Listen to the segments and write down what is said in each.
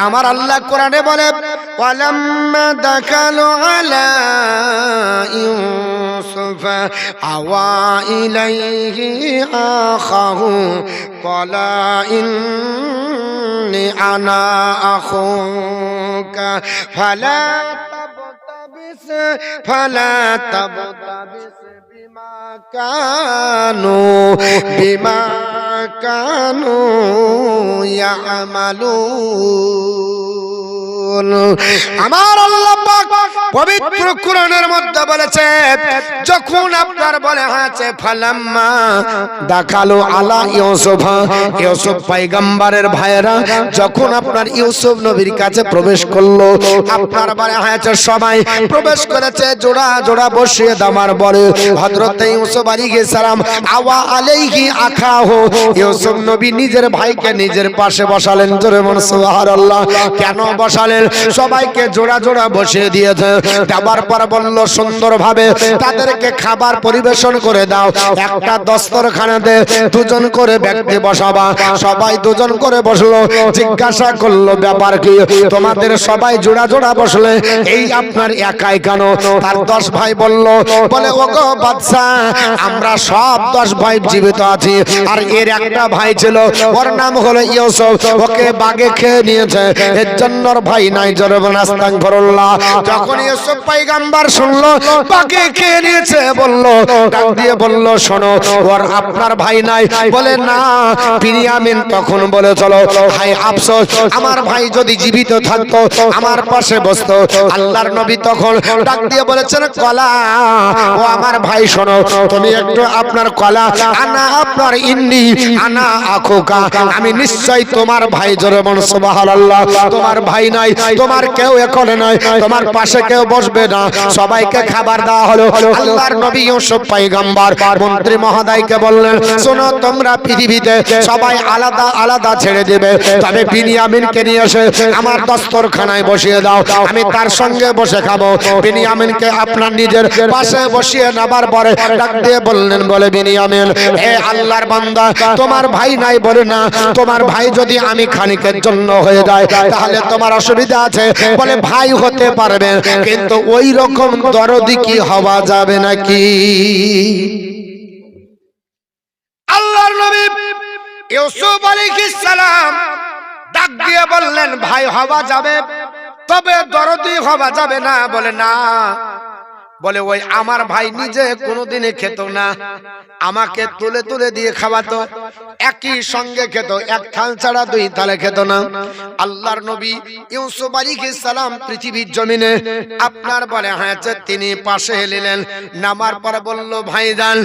আমার আল্লাহ কোরআনে বলে ওয়ালাম্মা দাখালু আলা ইউসুফ আওয়া ইলাইহি আখাহু ক্বালা ইন্নী আনা আখুকা ফালা তাবতাবিস বিমা কানু ইয়ামালুন। আমার আল্লাহ পাক পবিত্র কোরআনের মধ্যে বলেছে যখন আপনার বলে আছে ফালাম্মা দাখালু আলা ইউসুফ, ইউসুফ পয়গম্বরের ভাইরা যখন আপনার ইউসুফ নবীর কাছে প্রবেশ করলো, আপনার বলে আছে সবাই প্রবেশ করেছে জোড়া জোড়া বসিয়ে দামার বলে হযরত ইউসুফ আলাইহিস সালাম আওয়া আলাইহি আখাহু, ইউসুফ নবী নিজের ভাইকে নিজের পাশে বসালেন। জোরে বলুন সুবহানাল্লাহ। কেন বসালেন? সবাইকে জোড়া জোড়া বসিয়ে দিয়েছে। দেওয়ার পর বলল সুন্দরভাবে তাদেরকে খাবার পরিবেশন করে দাও। একটা দস্তরখানাতে দুজন করে ব্যক্তি বসাবা। সবাই দুজন করে বসলো। জিজ্ঞাসা করলো ব্যাপার কি? তোমাদের সবাই জোড়া জোড়া বসলে এই আপনার একাই কেন? তার 10 ভাই বলল বলে ওগো বাদশা, আমরা সব 10 ভাই জীবিত আছি, আর এর একটা ভাই ছিল, ওর নাম হলো ইউসুফ, ওকে বাগে খেয়ে নিয়েছে, এর জন্য ওর ভাই নাই। জোরে বলুন আস্তাগফিরুল্লাহ। যখন ইউসুফ পয়গম্বর শুনলো বাগে খেয়ে নিয়েছে, বলল ডাক দিয়ে বলল শোনো ওর আপনার ভাই নাই? বলে না। বিনিয়ামিন তখন বলে চলো, হায় আফসোস, আমার ভাই যদি জীবিত থাকতো আমার পাশে বসতো। আল্লাহর নবী তখন ডাক দিয়ে বলেছেন কলা, ও আমার ভাই শোনো, তুমি একটু আপনার কলা, আনা আপনার ইন্নি আনা আখুকা, আমি নিশ্চয় তোমার ভাই। জোরে বলুন সুবহানাল্লাহ। তোমার ভাই নাই, তোমার কেউ এখানে নাই, তোমার পাশে কেউ বসবে না। সবাইকে খাবার দেওয়া হলো। আল্লাহর নবী ইউসুফ পয়গম্বর মন্ত্রী মহোদয়কে বললেন শোনো, তোমরা পৃথিবীতে সবাই আলাদা আলাদা ছেড়ে দেবে, তবে বিনিয়ামিনকে নিয়ে এসে আমার দস্তরখানায় বসিয়ে দাও, আমি তার সঙ্গে বসে খাবো। বিনিয়ামিনকে আপনার নিজের পাশে বসিয়ে নেবার পরে ডাক দিয়ে বললেন বলে বিনিয়ামিন, হে আল্লাহর বান্দা, তোমার ভাই নাই বলে না, তোমার ভাই যদি আমি খানিকের জন্য হয়ে যায় তাহলে তোমার অসুবিধা আছে? বলে ভাই হতে পারবে, কিন্তু ওই রকম দরদি কি হওয়া যাবে নাকি? আল্লাহর নবী ইউসুফ আলাইহিস সালাম ডাক দিয়ে বললেন ভাই হওয়া যাবে, তবে দরদি হওয়া যাবে না। বলে না। বলে ওই আমার ভাই নিজে কোনোদিনই খেত না, আমাকে তুলে তুলে দিয়ে খাওয়াতো, একই সঙ্গে খেত, এক থাল ছাড়া 2 থালে খেত না। আল্লাহর নবী ইউসুফ আলাইহিস সালাম পৃথিবীর জমিনে আপনার বলে হয়েছে তিনি পাশে এলেন। নামার পর বলল ভাইজান,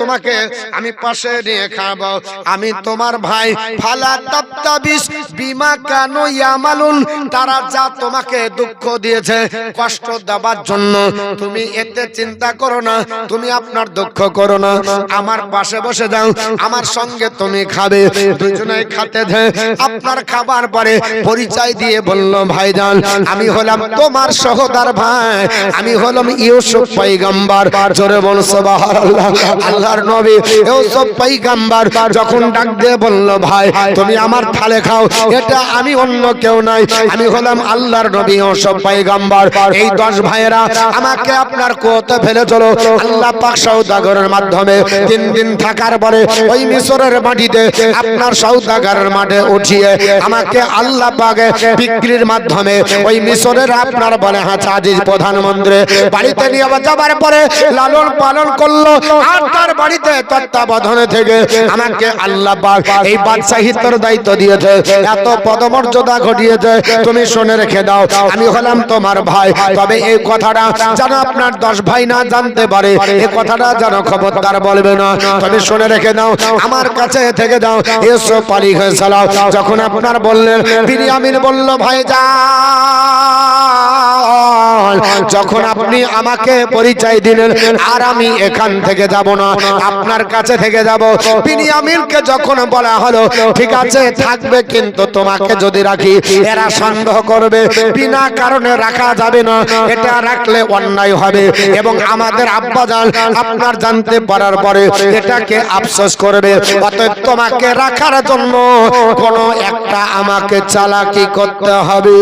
তোমাকে আমি পাশে নিয়ে খাবো, আমি তোমার ভাই। ফালা তাবতাবিস বিমা কানু ইয়ামালুন, তারা যা তোমাকে দুঃখ দিয়েছে কষ্ট দেবার জন্য, তুমি এতে চিন্তা করো না, তুমি আপনার দুঃখ করো না, আমার পাশে বসে যাও, আমার সঙ্গে তুমি খাবে। দুজনেই খেতে দে। আপনার খাবার পরে পরিচয় দিয়ে বলল ভাইজান, আমি হলাম তোমার সহোদর ভাই, আমি হলাম ইউসুফ পয়গম্বর। জোরে বল সুবহানাল্লাহ। আল্লাহর নবী ইউসুফ পয়গম্বর যখন ডাক দিয়ে বলল ভাই তুমি আমার থালে খাও, এটা আমি অন্য কেউ নাই, আমি হলাম আল্লাহর নবী ইউসুফ পয়গম্বর। এই 10 ভাইয়েরা আমাকে আপনার কুয়োতে ফেলে চলো। আল্লাহ পাক সওদাগরের মাধ্যমে 3 দিন থাকার পরে ওই মিশরের মাটিতে আপনার সওদাগরের মাঠে উঠিয়ে আমাকে আল্লাহ পাক বিক্রির মাধ্যমে ওই মিশরের আপনার বলে আজিজ প্রধানমন্ত্রী বাড়িতে নিয়ে যাবার পরে লালন পালন করলো, আর তার বাড়িতে তত্ত্বাবধানে থেকে আমাকে আল্লাহ পাক এই বাদশাহিত্বের দায়িত্ব দিয়েছে, এত পদমর্যাদা ঘটিয়েছে। তুমি শুনে রেখে দাও, আমি হলাম তোমার ভাই, তবে এই কথাটা যেন আপনার 10 ভাই না জানতে পারে, এই কথাটা যেন খবরদার বলবে না। তুমি শুনে রেখে দাও, আমার কাছে থেকে দাও। ইউসুফ আলাইহিস সালাম যখন আপনার বললেন, বিনিয়ামিন বলল ভাই যা যখন আপনি আমাকে পরিচয় দিলেন আর আমি এখান থেকে যাব না, আপনার কাছে থেকে যাব। বিনিয়ামিনকে যখন বলা হলো ঠিক আছে থাকবে, কিন্তু তোমাকে যদি রাখি এরা সন্দেহ করবে, বিনা কারণে রাখা যাবে না, এটা রাখলে অন্যায় হবে এবং আমাদের আব্বাজান আপনার জানতে পারার পরে এটাকে আফসোস করবে। অতএব তোমাকে রাখার জন্য কোনো একটা আমাকে চালাকি করতে হবে।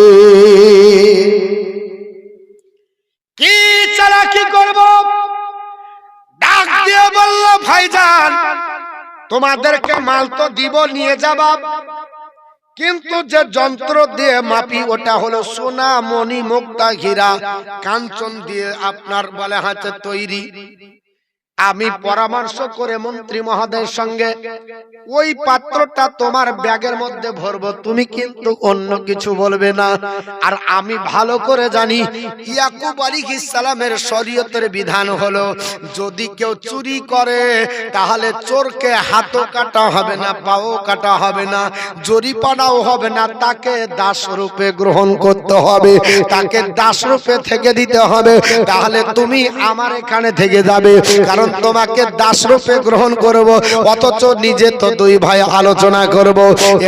কি চালাকি করব? ডাক দিয়ে বলল ভাইজান তোমাদেরকে মাল তো দিব, নিয়ে যাবা, কিন্তু যে যন্ত্র দিয়ে মাপি ওটা হলো সোনা মণি মুক্তা হীরা কাঞ্চন দিয়ে আপনার বলে হাতে তৈরি। আমি পরামর্শ করে মন্ত্রী মহোদয়ের সঙ্গে ওই পাত্রটা তোমার ব্যাগের মধ্যে ভরবো, তুমি কিন্তু অন্য কিছু বলবে না। আর আমি ভালো করে জানি ইয়াকুব আলাইহিস সালামের শরীয়তের বিধান হলো যদি কেউ চুরি করে তাহলে চোরকে হাতও কাটা হবে না, পাও কাটা হবে না, জরিমানাও হবে না, তাকে দাস রূপে গ্রহণ করতে হবে, তাকে দাস রূপে থেকে দিতে হবে। তাহলে তুমি আমার এখানে থেকে যাবে, কারণ তোমাকে দাস রূপে গ্রহণ করব, অথচ নিজে তো দুই ভাই আলোচনা করব।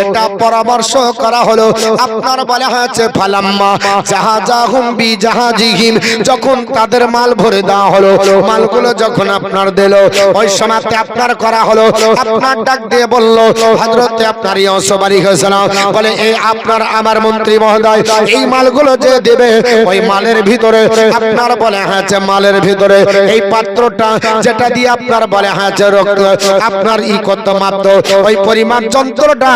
এটা পরামর্শ করা হলো। আপনার বলা হয়েছে ফালাম্মা জাহাজাহুম বিজাহাজিহিম, যখন তাদের মাল ভরে দেওয়া হলো, মালগুলো যখন আপনার দিল, ওই সময়তে আপনার করা হলো, আপনার ডাক দিয়ে বলল হযরতে আপনার ইউসুফ আলাইহিস সালাম বলে এই আপনার আমার মন্ত্রী মহোদয় এই মালগুলো যে দেবে ওই মালের ভিতরে আপনার বলে হয়েছে মালের ভিতরে এই পাত্রটা যেটা দিয়ে আপনার বলে হয়েছে রক্ত আপনার ই কত মাপতো ওই পরিমাপ যন্ত্রটা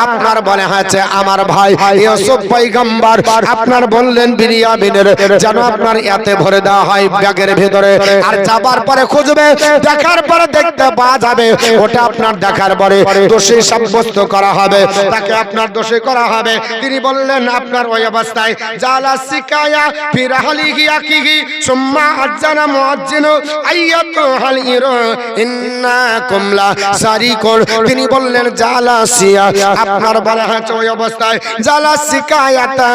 আপনার বলে হয়েছে আমার ভাই ইউসুফ পয়গম্বর আপনার বললেন বিনিয়ামিনের যেন আপনার এতে ভরে দেওয়া হয় ব্যাগের ভিতরে। আর যাবার পরে খুঁজবে, দেখার পরে দেখতে পাওয়া যাবে, ওটা আপনার দেখার পরে দোষী সাব্যস্ত করা হবে, তাকে আপনার দোষী করা হবে। তিনি বললেন আপনার ওই অবস্থায় জালা সিকায়া ফিরাহলিহি আকিহি সুম্মা আযানা মুআজ্জিনু আইয়াতু হাল ইরু ইন্নাকুম লা সারিকুন। তিনি বললেন জালা সিয়া আপনার বলা হয়েছে ওই অবস্থায় জালা সিকায়াতা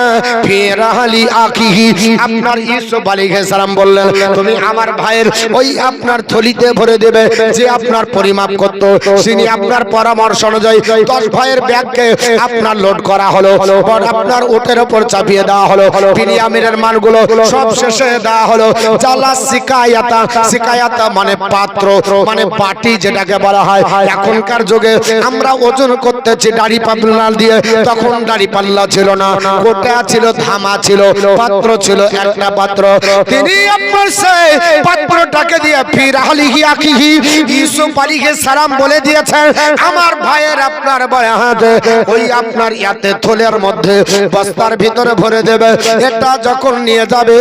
ফিরাহলি আকিহি আপনার ইউসুফ আলাইহিস সালাম বললেন তুমি আমার ভাইয়ের ওই আপনার থলিতে ভরে দেবে যে আপনার পরিমাপ করত, তিনি আপনার পরামর্শ অনুযায়ী 10 ভাইয়ের ব্যাগকে আপনার লোড করা হলো, আপনার উটের উপর চাপিয়ে দেওয়া হলো, বিনিয়ামিনের মালগুলো সব শেষে দেওয়া হলো। জালা সিকায়াতা, সিকায়াতা মানে পাত্র মানে বাটি যেটাকে বলা হয়। এখনকার যুগে আমরা ওজন করতেছি দাড়ি পাল্লা দিয়ে, তখন দাড়ি পাল্লা ছিল না, কোটা ছিল, ধামা ছিল, পাত্র ছিল একটা পাত্র। তিনি আপনার সেই পাত্রটাকে দিয়ে ফিরাহলিহি আকিহি ইউসুফ আলাইহিস সালাম বলে দিয়েছেন আমার ভাইয়ের আপনার বয়া হাতে ওই আপনার ইয়াতে থলের মধ্যে বস্তার ভিতরে ভরে দেবে। এটা যখন নিয়ে যাবে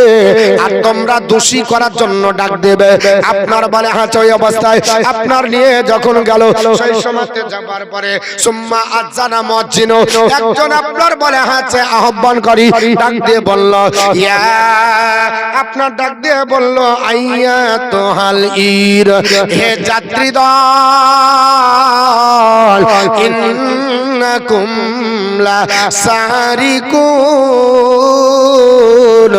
আর তোমরা দোষী করার জন্য ডাক দেবে, আপনার বলে হাতে ওই অবস্থায় আপনার নিয়ে যখন গেল সেই সময়তে যাবার পরে সুম্মা আযানা মুআজ্জিনু একজন আপনার বলে হাতে আহ্বান করি ডাক দিয়ে বলল ইয়া আপনার ডাক দিয়ে বলল আইয়া তোহাল ইর হে যাত্রী দল ইন্নাকুম লা সারিকুন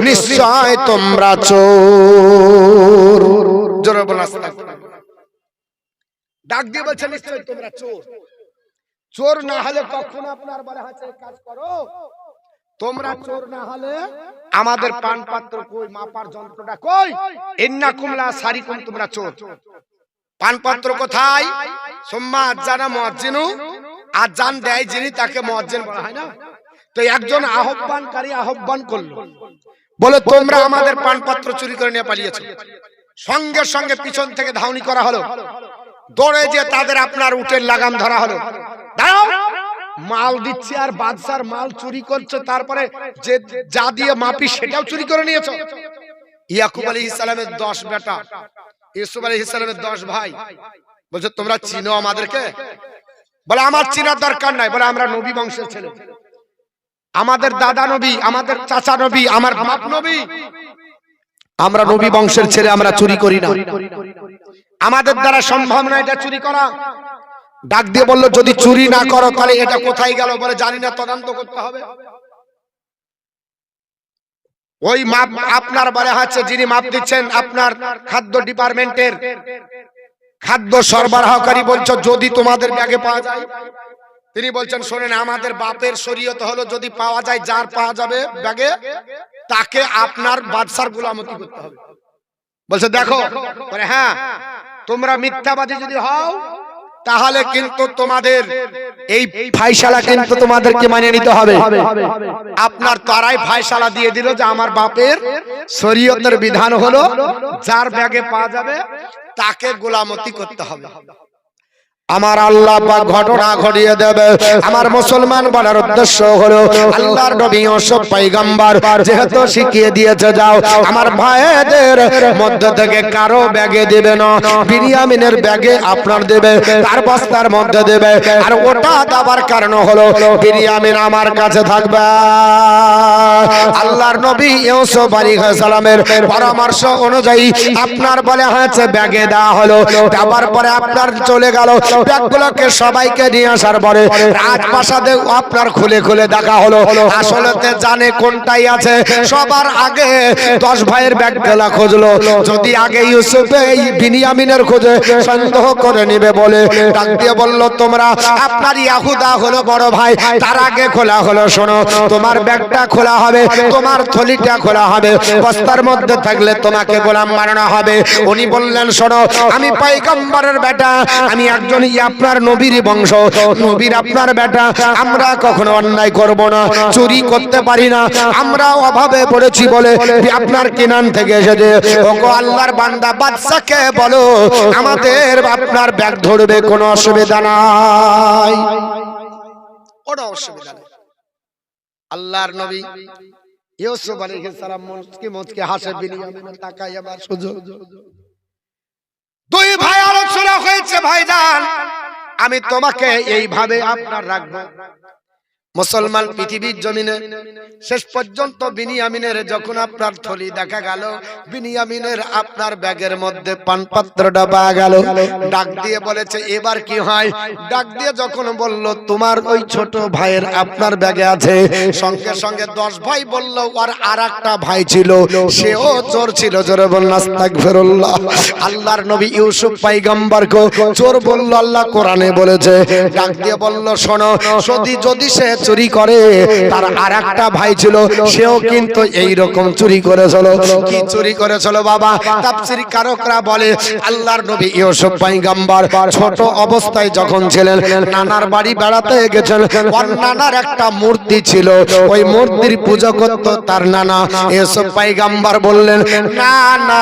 নিশ্চয় তোমরা চোর। জোরে বল আস্তাগফিরুল্লাহ। ডাক দিয়ে বলছে নিশ্চয় তোমরা চোর। চোর না হলে কখনো আপনার বলা হচ্ছে কাজ করো, তোমরা চোর না হলে আমাদের পান পাত্র কই, মাপার যন্ত্রটা কই, ইন্নাকুম লা সারিকুন তোমরা চোর। পান পাত্র কোথায়? সুম্মা আযানা মুআজ্জিনু আযান দেয় যিনি তাকে মুআজ্জিন বলা হয় না। তো একজন আহ্বানকারী আহ্বান করলো, বলে তোমরা আমাদের পান পাত্র চুরি করে নিয়ে পালিয়েছো। সঙ্গে সঙ্গে পিছন থেকে ধাওনি করা হলো, দৌড়ে যে তাদের আপনার উটের লাগাম ধরা হলো। দাঁড়াও, মাল দিচ্ছে আর বাদশার মাল চুরি করছো, তারপরে যে যা দিয়ে মাপি সেটাও চুরি করে নিয়েছো। ইয়াকুব আলাইহিস সালামের 10 বেটা, ইউসুফ আলাইহিস সালামের 10 ভাই, বলছে তোমরা চিনো আমাদেরকে? বলে আমার চিনার দরকার নাই, বলে আমরা নবী বংশের ছেলে, আমাদের দাদা নবী, আমাদের চাচা নবী, আমার বাপ নবী, আমরা নবী বংশের ছেলে, আমরা চুরি করি না, আমাদের দ্বারা সম্ভব না এটা চুরি করা। ডাক দিয়ে বলল যদি চুরি না করো তাহলে এটা কোথায় গেল? বলে জানি না, তদন্ত করতে হবে। ওই মাপ আপনার বলে হচ্ছে যিনি মাপ দিচ্ছেন আপনার খাদ্য ডিপার্টমেন্টের খাদ্য সরবরাহকারী বলছো যদি তোমাদের ব্যাগে পাওয়া যায়, তিনি বলছেন শোনেন আমাদের বাপের শরীয়ত হলো যদি পাওয়া যায় যার পাওয়া যাবে ব্যাগে তাকে আপনার বাদশার গোলামতি করতে হবে। বলছে দেখো হ্যাঁ তোমরা মিথ্যাবাদী যদি হও তাহলে কিন্তু তোমাদের এই ফায়সালা কিন্তু তোমাদেরকে মানে নিতে হবে। আপনার তারাই ফায়সালা দিয়ে দিল যে আমার বাপের শরীয়তের বিধান হলো যার ব্যাগে পাওয়া যাবে তাকে গোলামতি করতে হবে। আমার আল্লাহ পাক ঘটনা ঘটিয়ে দেবে। আমার মুসলমান বলার উদ্দেশ্য হলো আল্লাহর নবী ও সব পয়গম্বর যেহেতু শিখিয়ে দিয়েছে যাও আমার ভাইদের মধ্যে থেকে কারো ব্যাগে দেবে না, বিনিয়ামিনের ব্যাগে আপনার দেবে, তার বস্তার মধ্যে দেবে। আর ওটা দেওয়ার কারণ হলো বিনিয়ামিন আমার কাছে থাকবে। আল্লাহর নবী ইউসুফ আলাইহিস সালামের পরামর্শ অনুযায়ী আপনার বলে হয়েছে ব্যাগে দেওয়া হলো। দেওয়ার পরে আপনার চলে গেল ব্যাগগুলোকে সবাইকে নিয়ে আসার পরে রাজপ্রাসাদে আপনার খুলে খুলে দেখা হলো। আসলেতে জানে কোনটাই আছে। সবার আগে 10 ভাইয়ের ব্যাগগুলা খুঁজলো, যদি আগে ইউসুফে এই বিনিয়ামিনের খোঁজে সন্দেহ করে নিবে বলে ডাক দিয়ে বলল তোমরা আপনার ইয়াহুদা হলো বড় ভাই, তার আগে খোলা হলো। শোনো তোমার ব্যাগটা খোলা হবে, তোমার থলিটা খোলা হবে, বস্তার মধ্যে থাকলে তোমাকে গোলাম বানানো হবে। উনি বললেন শোনো আমি পয়গম্বরের বেটা, আমি একজন আপনার নবীর বংশ, নবীর আপনার বেটা, আমরা কখনো অন্যায় করব না, চুরি করতে পারি না, আমরা অভাবে পড়েছি বলে আপনার কিনান থেকে এসেছে। ওগো আল্লাহর বান্দা বাদশাকে বলো আমাদের আপনার ব্যাগ ধরবে, কোনো অসুবিধা নাই, কোনো অসুবিধা নেই। আল্লাহর নবী ইউসুফ আলাইহিস সালাম মুচকি হাসে, বিনিয়ামিনের তাকায় আবার সুযোগ। দুই ভাই আলোচনা হয়েছে ভাইজান আমি তোমাকে এইভাবে আপনার রাখবো। মুসলমান পৃথিবীর জমিনে শেষ পর্যন্ত বিনিয়ামিনের যখন আপনার থলি দেখা গেল, বিনিয়ামিনের আপনার ব্যাগের মধ্যে পানপাত্রটা পাওয়া গেল। ডাক দিয়ে বলেছে এবার কি হয়? ডাক দিয়ে যখন বলল তোমার ওই ছোট ভাইয়ের আপনার ব্যাগে আছে, সঙ্গে সঙ্গে 10 ভাই বলল আর আরেকটা ভাই ছিল সেও চোর ছিল। জোরে বলল আস্তাগফিরুল্লাহ। আল্লাহর নবী ইউসুফ পয়গম্বরকে চোর বলল আল্লাহ কোরআনে বলেছে। ডাক দিয়ে বলল শোনো যদি সে চুরি করে তার আরেকটা ভাই ছিল সেও কিন্তু এই রকম চুরি করেছিল। কি চুরি করেছিল বাবা? তাফসীর কারকরা বলে আল্লাহর নবী ইউসুফ পয়গম্বর ছোট অবস্থায় যখন ছিলেন নানার বাড়ি বেড়াতে গেছেন, ওর নানার একটা মূর্তি ছিল, ওই মূর্তির পূজা করত তার নানা। ইউসুফ পয়গম্বর বললেন না না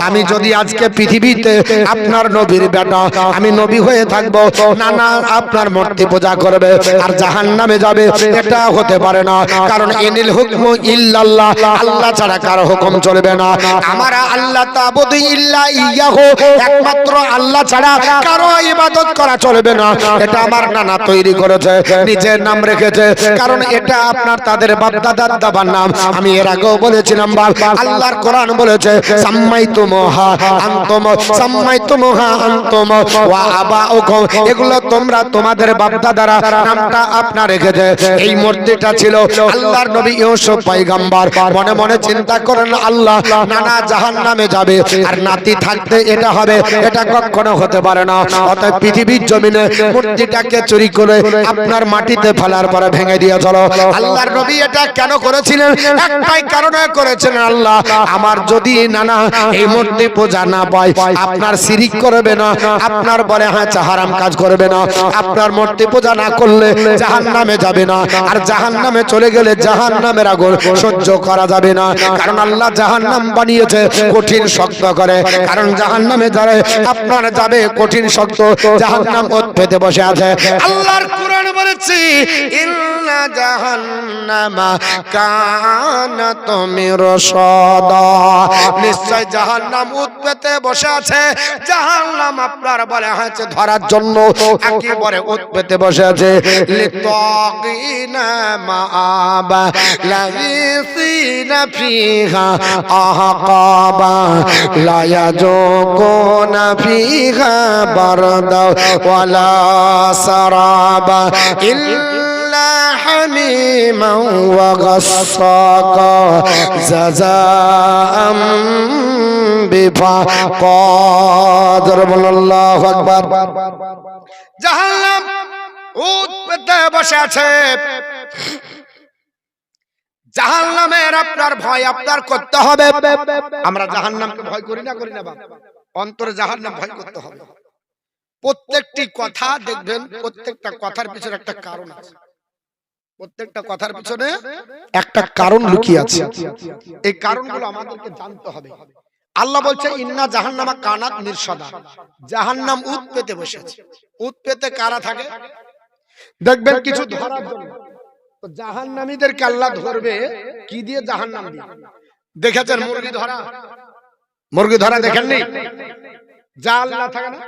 আমি যদি আজকে পৃথিবীতে আপনার নবীর বেটা আমি নবী হয়ে থাকবো, নানা আপনার মূর্তি পূজা করবে আর জাহান্নামে যাবে, এটা হতে পারে না। কারণ ইনিল হুকমু ইল্লাল্লাহ, আল্লাহ ছাড়া কারো হুকুম চলবে না। আমার আল্লাহ তাবুদু ইল্লা ইয়াহু, একমাত্র আল্লাহ ছাড়া কারো ইবাদত করা চলবে না। এটা আমার নানা তৈরি করেছে, নিজের নাম রেখেছে, কারণ এটা আপনার তাদের বাপ দাদার দাবার নাম। আমি এর আগেও বলেছিলাম বাবা আল্লাহর কোরআন বলেছে সাম্মাইতুমুহা আনতুম সাম্মাইতুমুহা আনতুম ওয়া আবাউকুম, এগুলো তোমরা তোমাদের বাপ দাদারা নামটা আপনার রেখেছে। এই মূর্তিটা ছিল আল্লাহর নবী ইউসুফ পয়গম্বর মনে মনে চিন্তা করেন আল্লাহ নানা জাহান্নামে যাবে আর নাতি থাকতে এটা হবে, এটা কখনো হতে পারে না। অতএব পৃথিবীর জমিনে মূর্তিটাকে চুরি করে আপনার মাটিতে ফেলার পরে ভেঙে দিয়ে চলো। আল্লাহর নবী এটা কেন করেছিলেন? একটাই কারণে করেছিলেন আল্লাহ আমার যদি নানা এই মূর্তি পূজা না পায় আপনার শিরিক করবে না, আপনার বলে হ্যাঁ হারাম কাজ করবে না, আপনার মূর্তি পূজা না করলে জাহান্নামে যাবে না, আর জাহান্নামে চলে গেলে জাহান্নামের আগুন সহ্য করা যাবে না। কারণ আল্লাহ জাহান্নাম বানিয়েছে কঠিন শক্ত করে, কারণ জাহান্নামে যারা আপনার যাবে কঠিন শক্ত, জাহান্নাম ওত পেতে বসে আছে। আল্লাহর কোরআন বলেছে ইন্না জাহান্নামা কানাত মিরসাদা, নিশ্চয় জাহান্নাম ওত পেতে বসে আছে। জাহান্নাম আপনার বলে হয়েছে ধরার জন্য একেবারে ওত পেতে বসে আছে। লিতাকিনা মাআবা লাবিসিনা ফিহা আহকাবা লা ইয়াজুকুনা ফিহা বারদা ওয়ালা সারাবা ইল্লা হামিমান ওয়া গাসসাকা জাযাআম বিফাকাদ। আল্লাহু আকবার। জাহান্নাম উট পেতে বসে আছে। জাহান্নামের আপনার ভয় আপনার করতে হবে। আমরা জাহান্নামকে ভয় করি না বাবা? অন্তরে জাহান্নাম ভয় করতে হবে। প্রত্যেকটি কথা দেখবেন, প্রত্যেকটা কথার পিছনে একটা কারণ আছে। প্রত্যেকটা কথার পিছনে একটা কারণ লুকিয়ে আছে। এই কারণগুলো আমাদেরকে জানতে হবে। আল্লাহ বলছে ইন্না জাহান্নামা কানাত মিরসাদা। জাহান্নাম উট পেতে বসে আছে। উট পেতে কারা থাকে? দেখবেন কিছু ধরার জন্য। তো জাহান্নামীদেরকে আল্লাহ ধরবে কি দিয়ে? জাহান্নাম দিয়ে। দেখেছেন মুরগি ধরা? মুরগি ধরা দেখেননি? জাল না থাকে না?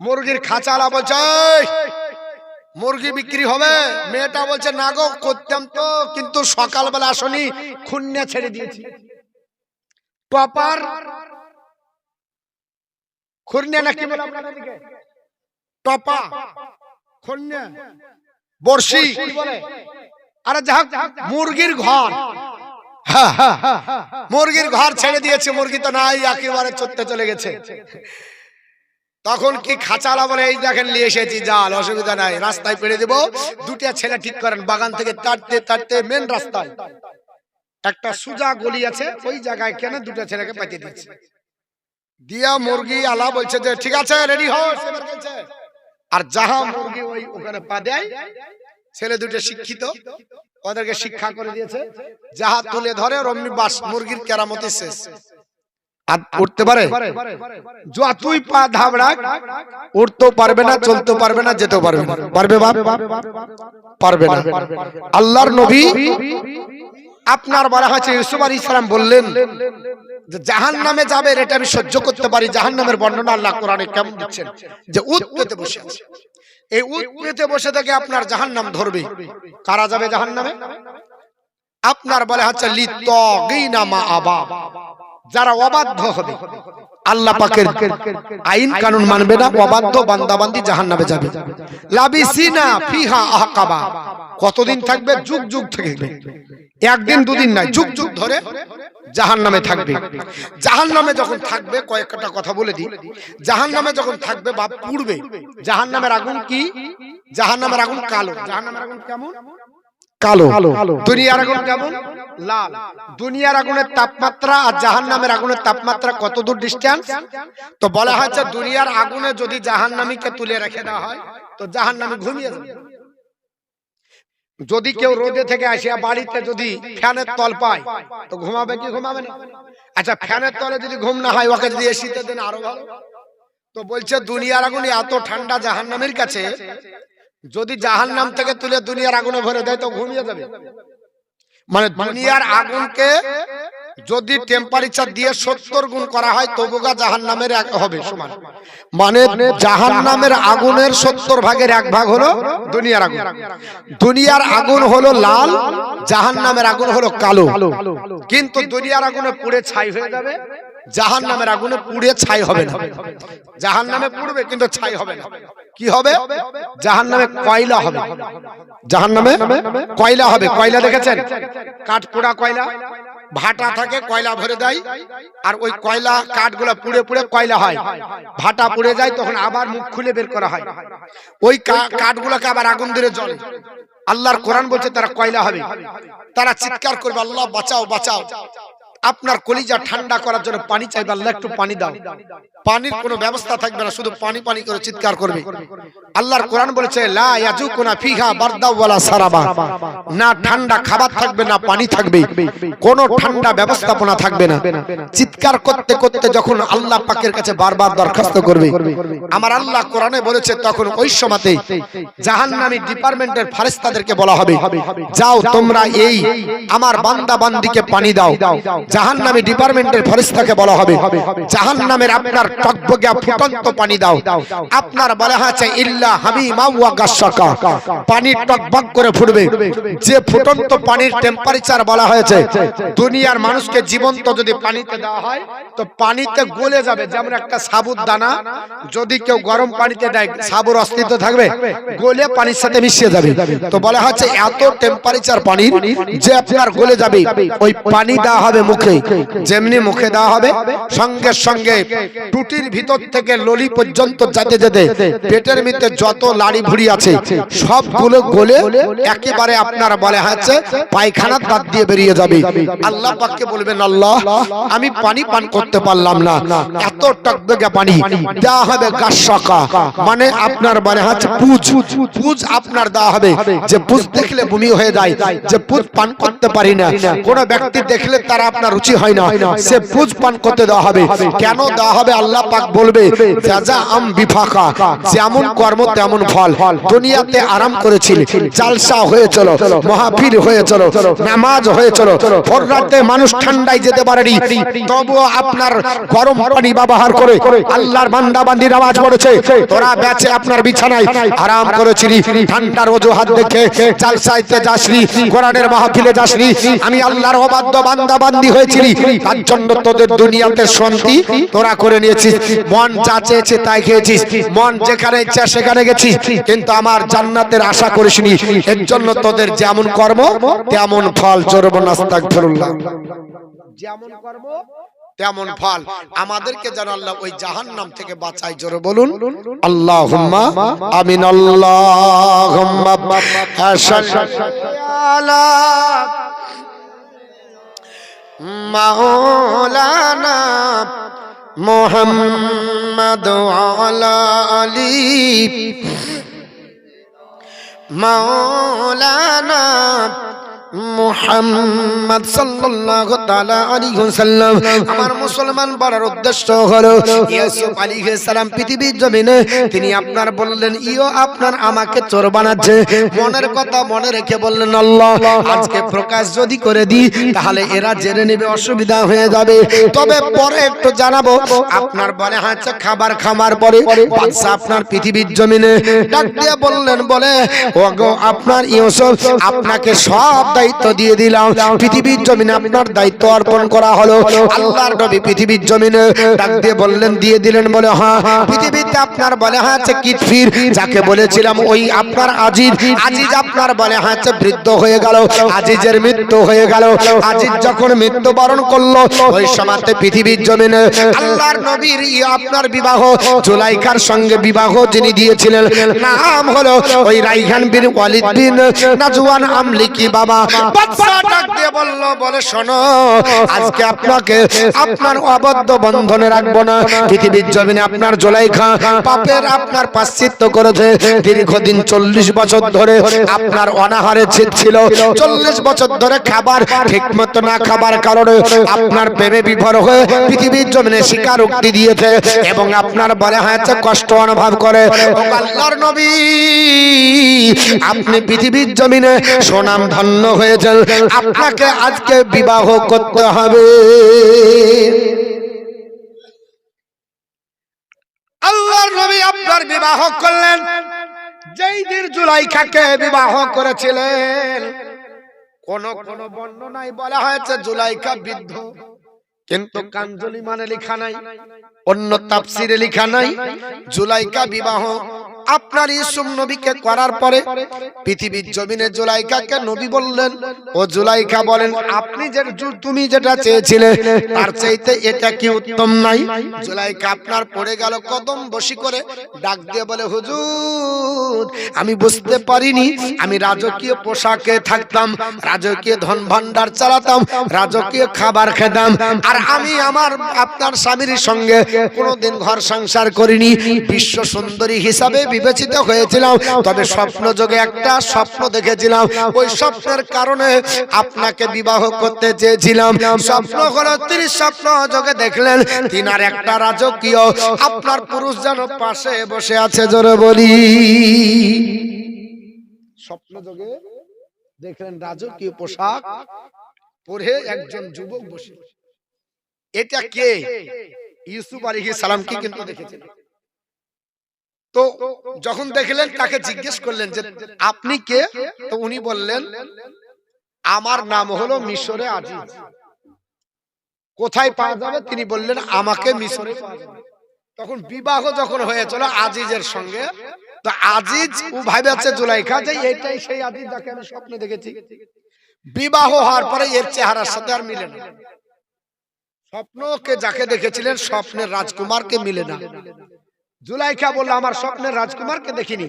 মুরগির খাঁচালা বলছে মুরগি বিক্রি হবে। মেয়েটা বলছে না গো, করতাম তো, কিন্তু সকালবেলা আসনি, খুন্নে ছেড়ে দিয়েছি। টপার খুন্নে নাকি বলে আপনাদের দিকে? টপা খুন্নে বর্ষি কি বলে? আরে যাক, মুরগির ঘর। মুরগির ঘর ছেড়ে দিয়েছে। মুরগি তো নাই, একেবারে চড়তে চলে গেছে। তখন কি খাঁচালা বলে এই দেখেন নিয়ে এসেছি জাল, অসুবিধা নাই, রাস্তায় পেড়ে দেবো। দুটা ছেলে ঠিক করেন, বাগান থেকে তাড়তে তাড়তে মেন রাস্তায় একটা সুজা গলি আছে, ওই জায়গায় কেন দুটা ছেলেকে পাঠিয়ে দিয়েছে। দিয়া মুরগি আলা বলছে যে ঠিক আছে রেডি হও। আর যাহা মুরগি ওই ওখানে পা দেয়, ছেলে দুটো শিক্ষিত, ওদেরকে শিক্ষা করে দিয়েছে। যাহা তুলে ধরে রমনি বাস, মুরগির কেরামতি শেষ। উঠতে পারে? যতই পা ধাবড়াক উঠতেও পারবে না, চলতেও পারবে না, যেতেও পারবে না। পারবে বাপ? পারবে না। আল্লাহর নবী আপনার বলা হয়েছে ইউসুফ আলাইহিস সালাম বললেন যে জাহান্নামে যাবে, এটা আমি সহ্য করতে পারি। জাহান্নামের বর্ণনা আল্লাহ কোরআনে কেমন দিচ্ছেন? যে উট পেতে বসে আছে। এই উট পেতে বসে থেকে আপনার জাহান্নাম ধরবে। কারা যাবে জাহান্নামে? আপনার বলা হচ্ছে লিত্তাগিনা মা আবা, যারা অবাধ্য হবে, আল্লাহ পাকের আইন কানুন মানবে না, অবাধ্য বান্দাবান্দি জাহান্নামে যাবে। লাবিসিনা ফিহা আহকাবা, কতদিন থাকবে? যুগ যুগ থাকবে। একদিন দুদিন নাই, যুগ যুগ ধরে জাহান্নামে থাকবে। জাহান্নামে যখন থাকবে, কয়েকটা কথা বলে দিই। জাহান্নামে যখন থাকবে বা পুড়বে, জাহান্নামের আগুন কি? জাহান্নামের আগুন কালো। জাহান্নামের আগুন কেমন? কালো। দুনিয়ার আগুন কেমন? লাল। দুনিয়ার আগুনের তাপমাত্রা আর জাহান্নামের আগুনের তাপমাত্রা কত দূর ডিসটেন্স? তো বলা হয়েছে দুনিয়ার আগুনে যদি জাহান্নামীকে তুলে রেখে দেওয়া হয় তো জাহান্নামী ঘুমিয়ে যাবে। যদি কেউ রোদে থেকে আসিয়া বাড়িতে যদি ফ্যানের তল পায় তো ঘুমাবে কি ঘুমাবে না? আচ্ছা, ফ্যানের তলে যদি ঘুম না হয়, ওকে যদি এসিতে দেন আরো ভালো। তো বলছে দুনিয়ার আগুন এত ঠান্ডা জাহান্নামীর কাছে, যদি জাহান্নাম থেকে তুলে দুনিয়ার আগুনে ভরে দেয় তো ঘুমিয়ে যাবে। মানে দুনিয়ার আগুনকে যদি টেম্পারেচার দিয়ে 70 গুণ করা হয় তবুও জাহান্নামের হবে সমান। মানে জাহান্নামের আগুনের 70 ভাগের 1 ভাগ হলো দুনিয়ার আগুন। দুনিয়ার আগুন হলো লাল, জাহান্নামের আগুন হলো কালো। কিন্তু দুনিয়ার আগুনে পুড়ে ছাই হয়ে যাবে, জাহান্নামের আগুনে পুড়ে ছাই হবে না। জাহান্নামে পুড়বে কিন্তু ছাই হবে না। কি হবে? জাহান্নামে কয়লা হবে। জাহান্নামে কয়লা হবে। কয়লা দেখেছেন? কাঠ পোড়া কয়লা, ভাটা থাকে, কয়লা ভরে দেয়, আর ওই কয়লা কাঠগুলো পুড়ে পুড়ে কয়লা হয়। ভাটা পুড়ে যায়, তখন আবার মুখ খুলে বের করা হয়। ওই কাঠগুলোকে আবার আগুন ধরে জ্বলে। আল্লাহর কোরআন বলছে তারা কয়লা হবে। তারা চিৎকার করবে আল্লাহ বাঁচাও বাঁচাও। আপনার কলিজা ঠান্ডা করার জন্য পানি চাইবে, আল্লাহ একটু পানি দাও। পানির কোনো ব্যবস্থা থাকবে না, শুধু পানি পানি করে চিৎকার করবে। আল্লাহর কোরআন বলেছে লা ইয়াজুকুনা ফিহা বারদা ওয়ালা সারাবা, না ঠান্ডা খাবার থাকবে না পানি থাকবে, কোনো ঠান্ডা ব্যবস্থাপনা থাকবে না। চিৎকার করতে করতে যখন আল্লাহ পাকের কাছে বারবার দরখাস্ত করবে, আমার আল্লাহ কোরআনে বলেছে তখন ওই সময়তে জাহান্নামী ডিপার্টমেন্টের ফেরেশতাদেরকে বলা হবে যাও তোমরা এই আমার বান্দা বান্দিকে পানি দাও। জাহান্নামী ডিপার্টমেন্টের ফেরেশতাকে বলা হবে জাহান্নামের আপনার টকবগে ফুটন্ত পানি দাও। আপনার বলা হয়েছে ইল্লা হামিমা ওয়া গাসসাকা, পানি টকবগ করে ফুটবে। যে ফুটন্ত পানির টেম্পারেচার বলা হয়েছে, দুনিয়ার মানুষকে জীবন্ত যদি পানিতে দেওয়া হয় তো পানিতে গলে যাবে। যেমন একটা সাবুর দানা যদি কেউ গরম পানিতে দেয়, সাবুর অস্তিত্ব থাকবে, গলে পানির সাথে মিশিয়ে যাবে। তো বলা হচ্ছে এত টেম্পারেচার পানির যে আপনার গলে যাবে। ওই পানি দেওয়া হবে মুখে, যেমনি মুখে দেওয়া হবে সঙ্গে সঙ্গে টুটির ভিতর থেকে ললি পর্যন্ত যেতে যেতে পেটের মধ্যে যত লাড়ি ভুড়ি আছে সবগুলো গলে একেবারে আপনার বলে হচ্ছে পায়খানার দাঁত দিয়ে বেরিয়ে যাবে। আল্লাহ পাককে বলবেন আল্লাহ আমি পানি পান করতে পারলাম না, এত টকবগে পানি দেওয়া হবে গাসসাকা, মানে আপনার বলে হচ্ছে পুজ। পুজ আপনার দেওয়া হবে, যে পুজ দেখলে বমি হয়ে যায়, যে পুজ পান করতে পারি না, কোন ব্যক্তি দেখলে তারা আপনার রুচি হয় না, সে পুজ পান করতে দেওয়া হবে। কেন দেওয়া হবে? আল্লাহ পাক বলবে জাযা আম বিফাকা, যেমন কর্ম তেমন ফল। দুনিয়াতে আরাম করেছিল, জালসা হয়েছিল, মাহফিল হয়েছিল, নামাজ হয়েছিল, ভোর রাতে মানুষ ঠান্ডায় যেতে পারেনি, তবুও আপনার গরম পানি ব্যবহার করে আল্লাহর বান্দা বান্দি নামাজ পড়েছে। তোরা বেঁচে আপনার বিছানায় আরাম করেছিলি, ঠান্ডার অজুহাত দেখে জালসাইতে যাসনি, কোরআনের মাহফিলে যাসনি, আমি আল্লাহর অবাধ্য বান্দা বান্দি হয়েছিলি, তার জন্য তোদের দুনিয়াতে শান্তি তোরা করে নিয়েছিস। মন যা চেয়েছে তাই খেয়েছিস, মন যেখানে ইচ্ছা সেখানে গেছিস, কিন্তু আমার জান্নাতের আশা করিসনি। এর জন্য তোদের যেমন কর্ম তেমন ফল। জোরব নাস্তাগফিরুল্লাহ, যেমন কর্ম তেমন ফল। আমাদেরকে যেন আল্লাহ ওই জাহান্নাম থেকে বাঁচায়। জোরে বলুন আল্লাহুম্মা আমিন। আল্লাহুম্মা আলা মাওলানা মুহাম্মদ আলা আলি মাওলানা মুহাম্মদ সাল্লাল্লাহু তাআলা আলাইহি ওয়াসাল্লাম। আমার মুসলমান বলার উদ্দেশ্য হলো ইউসুফ আলাইহিস সালাম পৃথিবীর জমিনে তিনি আপনার বললেন ইও আপনার আমাকে চোর বানাচ্ছে। মনের কথা মনে রেখে বললেন আল্লাহ আজকে প্রকাশ যদি করে দিই তাহলে এরা জেনে নেবে, অসুবিধা হয়ে যাবে। তবে পরে একটু জানাবো। আপনার বলে হচ্ছে খাবার খামার পরে বাদশা আপনার পৃথিবীর জমিনে ডাক দিয়ে বললেন, বলে ওগো আপনার ইউসুফ আপনাকে সব দায়িত্ব দিয়ে দিলাম, পৃথিবীর জমিনে আপনার দায়িত্ব অর্পণ করা হলো। আল্লাহর নবী পৃথিবীর জমিনে ডাক দিয়ে বললেন, দিয়ে দিলেন, বলে হ্যাঁ পৃথিবীতে আপনার বলে হচ্ছে কিতফির যাকে বলেছিলাম ওই আপনার আজিজ, আজিজ আপনার বলে হচ্ছে বৃদ্ধ হয়ে গেল, আজিজের মৃত্যু হয়ে গেল। আজিজ যখন মৃত্যুবরণ করলো ওই সময়তে পৃথিবীর জমিনে আল্লাহর নবীর আপনার বিবাহ জুলাইখার সঙ্গে বিবাহ যিনি দিয়েছিলেন নাম হলো ওই রাইহান বিন ওয়ালিদ বিন নাজওয়ান আমলিকি। বাবা বাদশা ডাক দিয়ে বলল, বলে শোনো আজকে আপনাকে আপনার অবদ্ধ বন্ধনে রাখবো না। পৃথিবীর জমিনে আপনার জুলাইখা পাপের আপনার প্রায়শ্চিত্ত করেছে, দীর্ঘদিন 40 বছর ধরে আপনার অনাহারে ছিল, 40 বছর ধরে খাবার ঠিকমতো না খাবার কারণে আপনার প্রেমে বিভোর হয়ে পৃথিবীর জমিনে স্বীকারোক্তি দিয়েছে এবং আপনার বলে হয়েছে কষ্ট অনুভব করে। আল্লাহর নবী আপনি পৃথিবীর জমিনে সুনাম ধন্য হয়েছেন, আপনাকে আজকে বিবাহ করতে হবে। আল্লাহর নবী আপনার বিবাহ করলেন। যেই দিন জুলাইখাকে বিবাহ করেছিলেন কোন কোন বর্ণনায় বলা হয়েছে জুলাইখা বৃদ্ধ, কিন্তু কাঞ্জলি মানে লেখা নাই, অন্য তাফসিরে লেখা নাই। জুলাইখা বিবাহ আপনার ইউসুফ নবীকে করার পরে পৃথিবীর জমিনে জুলাইখাকে নবী বললেন, ও জুলাইখা বলেন আপনি যে তুমি যেটা চেয়েছিলে তার চাইতে এটা কি উত্তম নাই? জুলাইখা আপনার পড়ে গেল কদম বসি করে, ডাক দিয়ে বলে হুজুর আমি বুঝতে পারিনি, আমি রাজকীয় পোশাকে থাকতাম, রাজকীয় ধন ভান্ডার চালাতাম, রাজকীয় খাবার খেতাম, আর আমি আমার আপনার স্বামীর সঙ্গে কোনোদিন ঘর সংসার করিনি, বিশ্ব সুন্দরী হিসাবে বিবেচিত হয়েছিলাম। তবে স্বপ্ন যোগে একটা স্বপ্ন দেখেছিলাম, ওই স্বপ্নের কারণে আপনাকে বিবাহ করতে চেয়েছিলাম। স্বপ্ন হলো 30 স্বপ্ন যোগে দেখলেন তিনার একটা রাজকীয় আপনার পুরুষ যেন পাশে বসে আছে। জোরে বলি স্বপ্ন যোগে দেখলেন রাজকীয় পোশাক পরে একজন যুবক বসে, এটা কে? ইউসুফ আলাইহিস সালাম কি কিন্তু দেখেছিলেন। তো যখন দেখলেন তাকে জিজ্ঞেস করলেন যে আপনি কে? তো উনি বললেন আমার নাম হলো মিশরে আজিজ। কোথায় পাওয়া যাবে? তিনি বললেন আমাকে মিশরে পাওয়া যাবে। তখন বিবাহ যখন হয়েছিল আজিজের সঙ্গে, তো আজিজ ও ভাবেছে জুলাইখা যে এটাই সেই আজিজ যাকে আমি স্বপ্নে দেখেছি। বিবাহ হওয়ার পরে এর চেহারার সাথে আর মিলে না। স্বপ্নকে যাকে দেখেছিলেন স্বপ্নের রাজকুমারকে মিলে না। জুলাইখা বলল আমার স্বপ্নের রাজকুমারকে দেখিনি।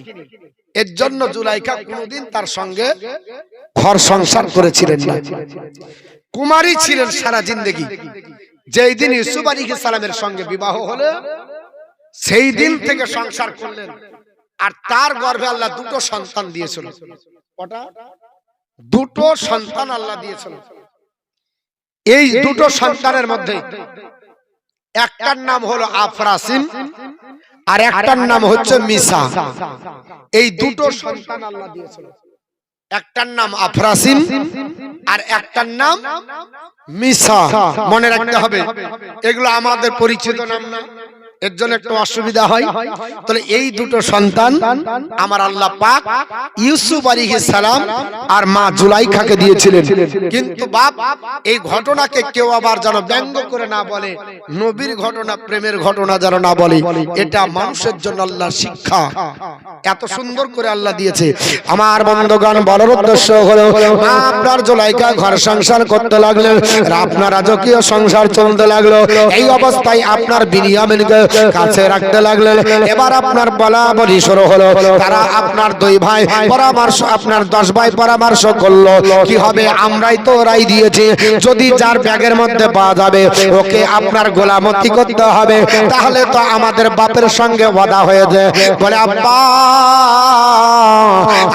এর জন্য জুলাইখা কোনোদিন তার সঙ্গে ঘর সংসার করেছিলেন না। কুমারী ছিলেন সারা জিন্দেগি। যেই দিন ইউসুফ আলাইহিস সালামের সঙ্গে বিবাহ হলো সেই দিন থেকে সংসার করলেন। আর তার গর্ভে আল্লাহ দুটো সন্তান দিয়েছিল। কটা? দুটো সন্তান আল্লাহ দিয়েছিল। এই দুটো সন্তানের মধ্যে একটার নাম হলো আফরাসিম আর একটার নাম হচ্ছে মিসা। এই দুটো সন্তান আল্লাহ দিয়েছিল। একটার নাম আফরাসিম আর একটার নাম মিসা। মনে রাখতে হবে, এগুলো আমাদের পরিচিত নাম না, এর জন্য একটু অসুবিধা হয়। তাহলে এই দুটো সন্তান আমার আল্লাহ পাক ইউসুফ আলাইহিস সালাম আর মা জুলাইখাকে দিয়েছিলেন। কিন্তু বাপ এই ঘটনাকে কেউ আবার যেন ব্যঙ্গ করে না বলে, নবীর ঘটনা প্রেমের ঘটনা যেন না বলে, এটা মানুষের জন্য আল্লাহর শিক্ষা। এত সুন্দর করে আল্লাহ দিয়েছে। আমার বন্ধুগণ, বলার উদ্দেশ্য হলো আপনার জুলাইখা ঘর সংসার করতে লাগলেন, আপনার রাজকীয় সংসার চলতে লাগলো। এই অবস্থায় আপনার বিনিয়ামিনকে কাছে রাখতে লাগলেন। এবার আপনার বলা বলি শুরু হলো। তারা আপনার দুই ভাই পরামর্শ, আপনার 10 ভাই পরামর্শ করলো কি হবে, আমরাই তো রায় দিয়েছি যদি যার ব্যাগের মধ্যে পাওয়া যাবে ওকে আপনার গোলামতি করতে হবে। তাহলে তো আমাদের বাপের সঙ্গে ওয়াদা হয়ে যায়। বলে আব্বা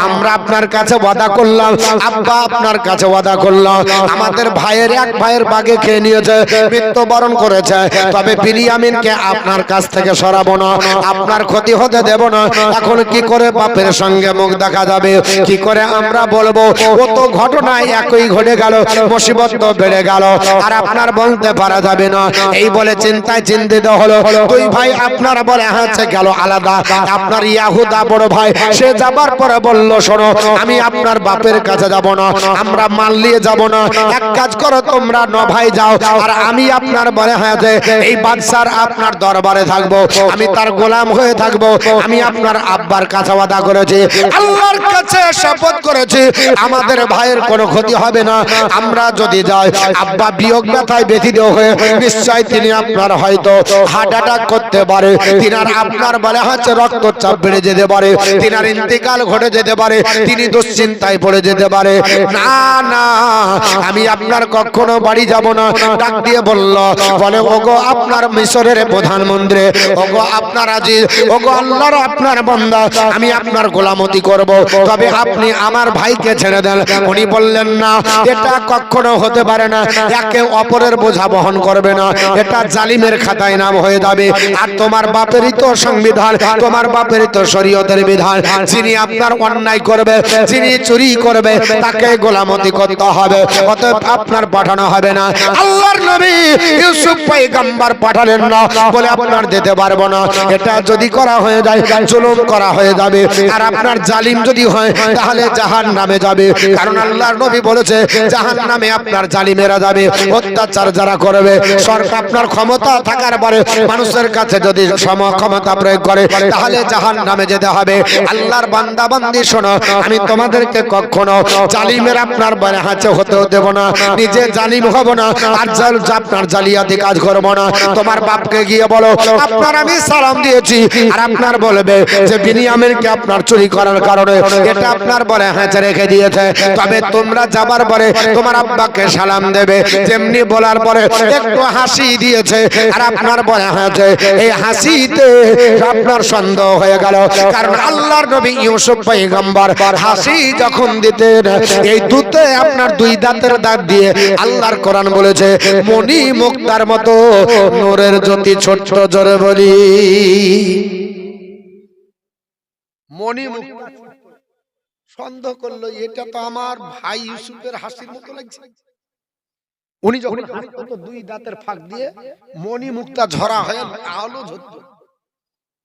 আমরা আপনার কাছে ওয়াদা করলাম, আব্বা আপনার কাছে ওয়াদা করলাম, আমাদের ভাইয়ের এক ভাইয়ের বাগে খেয়ে নিয়েছে, মৃত্যুবরণ করেছে, তবে বিনিয়ামিনকে আপনার কাছ থেকে সরাবো না, আপনার ক্ষতি হতে দেব না। এখন কি করে বাপের সঙ্গে মুখ দেখা যাবে, কি করে আমরা বলবো? ও তো ঘটনায় একই ঘটে গেল, মুসিবত তো বেড়ে গেল, আর আপনার বলতে পারা যাবে না। এই বলে চিন্তায় চিন্তিত হলো। দুই ভাই আপনারা বলে হচ্ছে গেল আলাদা। আপনার ইয়াহুদা বড় ভাই সে যাবার পরে বলল শোনো আমি আপনার বাপের কাছে যাব না, আমরা মাল নিয়ে যাব না, এক কাজ করো তোমরা 9 ভাই যাও, আর আমি আপনার বলে হয়েছে এই বাদশার আপনার দরবারে থাকবো, আমি তার গোলাম হয়ে থাকবো। আমি আপনার আব্বার কাছে ওয়াদা করেছি, আল্লাহর কাছে শপথ করেছি আমাদের ভাইয়ের কোনো ক্ষতি হবে না। আমরা যদি যাই আব্বা বিয়োগ ব্যথায় ব্যথিত হয়ে নিশ্চয় তিনি আপনার হয়তো হার্ট অ্যাটাক করতে পারে, তিনার আপনার বলে হচ্ছে রক্তচাপ বেড়ে যেতে পারে, তিনার ইন্তেকাল ঘটে যেতে পারে, তিনি দুশ্চিন্তায় পড়ে যেতে পারে। না না আমি আপনার কখনো বাড়ি যাব না। ডাক দিয়ে বলল বলে ওগো আপনার মিশরের প্রধানমন্ত্রী, ওগো আপনার আজিজ, ওগো আল্লাহর আপনার বান্দা, আমি আপনার গোলামতি করব, তবে আপনি আমার ভাইকে ছেড়ে দেন। উনি বললেন না, এটা কখনো হতে পারে না, একে অপরের বোঝা বহন করবে না, এটা জালিমের খাতায় নাম হয়ে যাবে। আর তোমার বাপেরই তো সংবিধান, তোমার বাপেরই তো শরীয়তের বিধান, যিনি আপনার অন্যায় করবে, যিনি চুরি করবে তাকে গোলামতি করতে হবে, অতএব আপনার পাঠানো হবে না। আল্লাহর নবী ইউসুফ পয়গম্বর পাঠালেন না, বলে আপনার দিতে পারবো না, এটা যদি করা হয়ে যায় জুলুম করা হয়ে যাবে, আর আপনার জালিম যদি হয় তাহলে জাহান্নামে যাবে। কারণ আল্লাহর নবী বলেছে জাহান্নামে আপনার জালিমেরা যাবে, অত্যাচার যারা করবে। সরকার আপনার ক্ষমতা থাকার পরে মানুষের কাছে যদি ক্ষমতা প্রয়োগ করে তাহলে জাহান্নামে যেতে হবে। আল্লাহর বান্দা বান্দি শোনো, আমি তোমাদেরকে কখনো জালিমের আপনার বলে হাতে হতেও দেব না, নিজে জালিম হব না, আর আপনার জালিয়াতি কাজ করব না। তোমার বাপকে গিয়ে বলো আপনার আমি সালাম দিয়েছি, আর আপনার বলবে যে বিনিয়ামিনকে আপনার চুরি করার কারণে এটা আপনার বলে হাতে রেখে দিয়েছে, তবে তোমরা যাবার পরে তোমার আব্বাকে সালাম দেবে। যেমনি বলার পরে একটু হাসি দিয়েছে, আর আপনার বলে হাতে এই হাসিতে আপনার সন্দেহ হয়ে গেল। কারণ আল্লাহর নবী ইউসুফ পয়গম্বর হাসি যখন দিতেন এই দুতে আপনার দুই দাঁতের দাঁত দিয়ে আল্লাহর কোরআন বলেছে মণি মুক্তার মতো নূরের জ্যোতি ছোট্ট জোরে বলি মণি মুক্তা। সন্দেহ করলো এটা তো আমার ভাই ইউসুফের হাসির মতো লাগছে, উনি যখন হাঁটতো দুই দাঁতের ফাঁক দিয়ে মণি মুক্তা ঝরা হয়ে আলো ঝরত।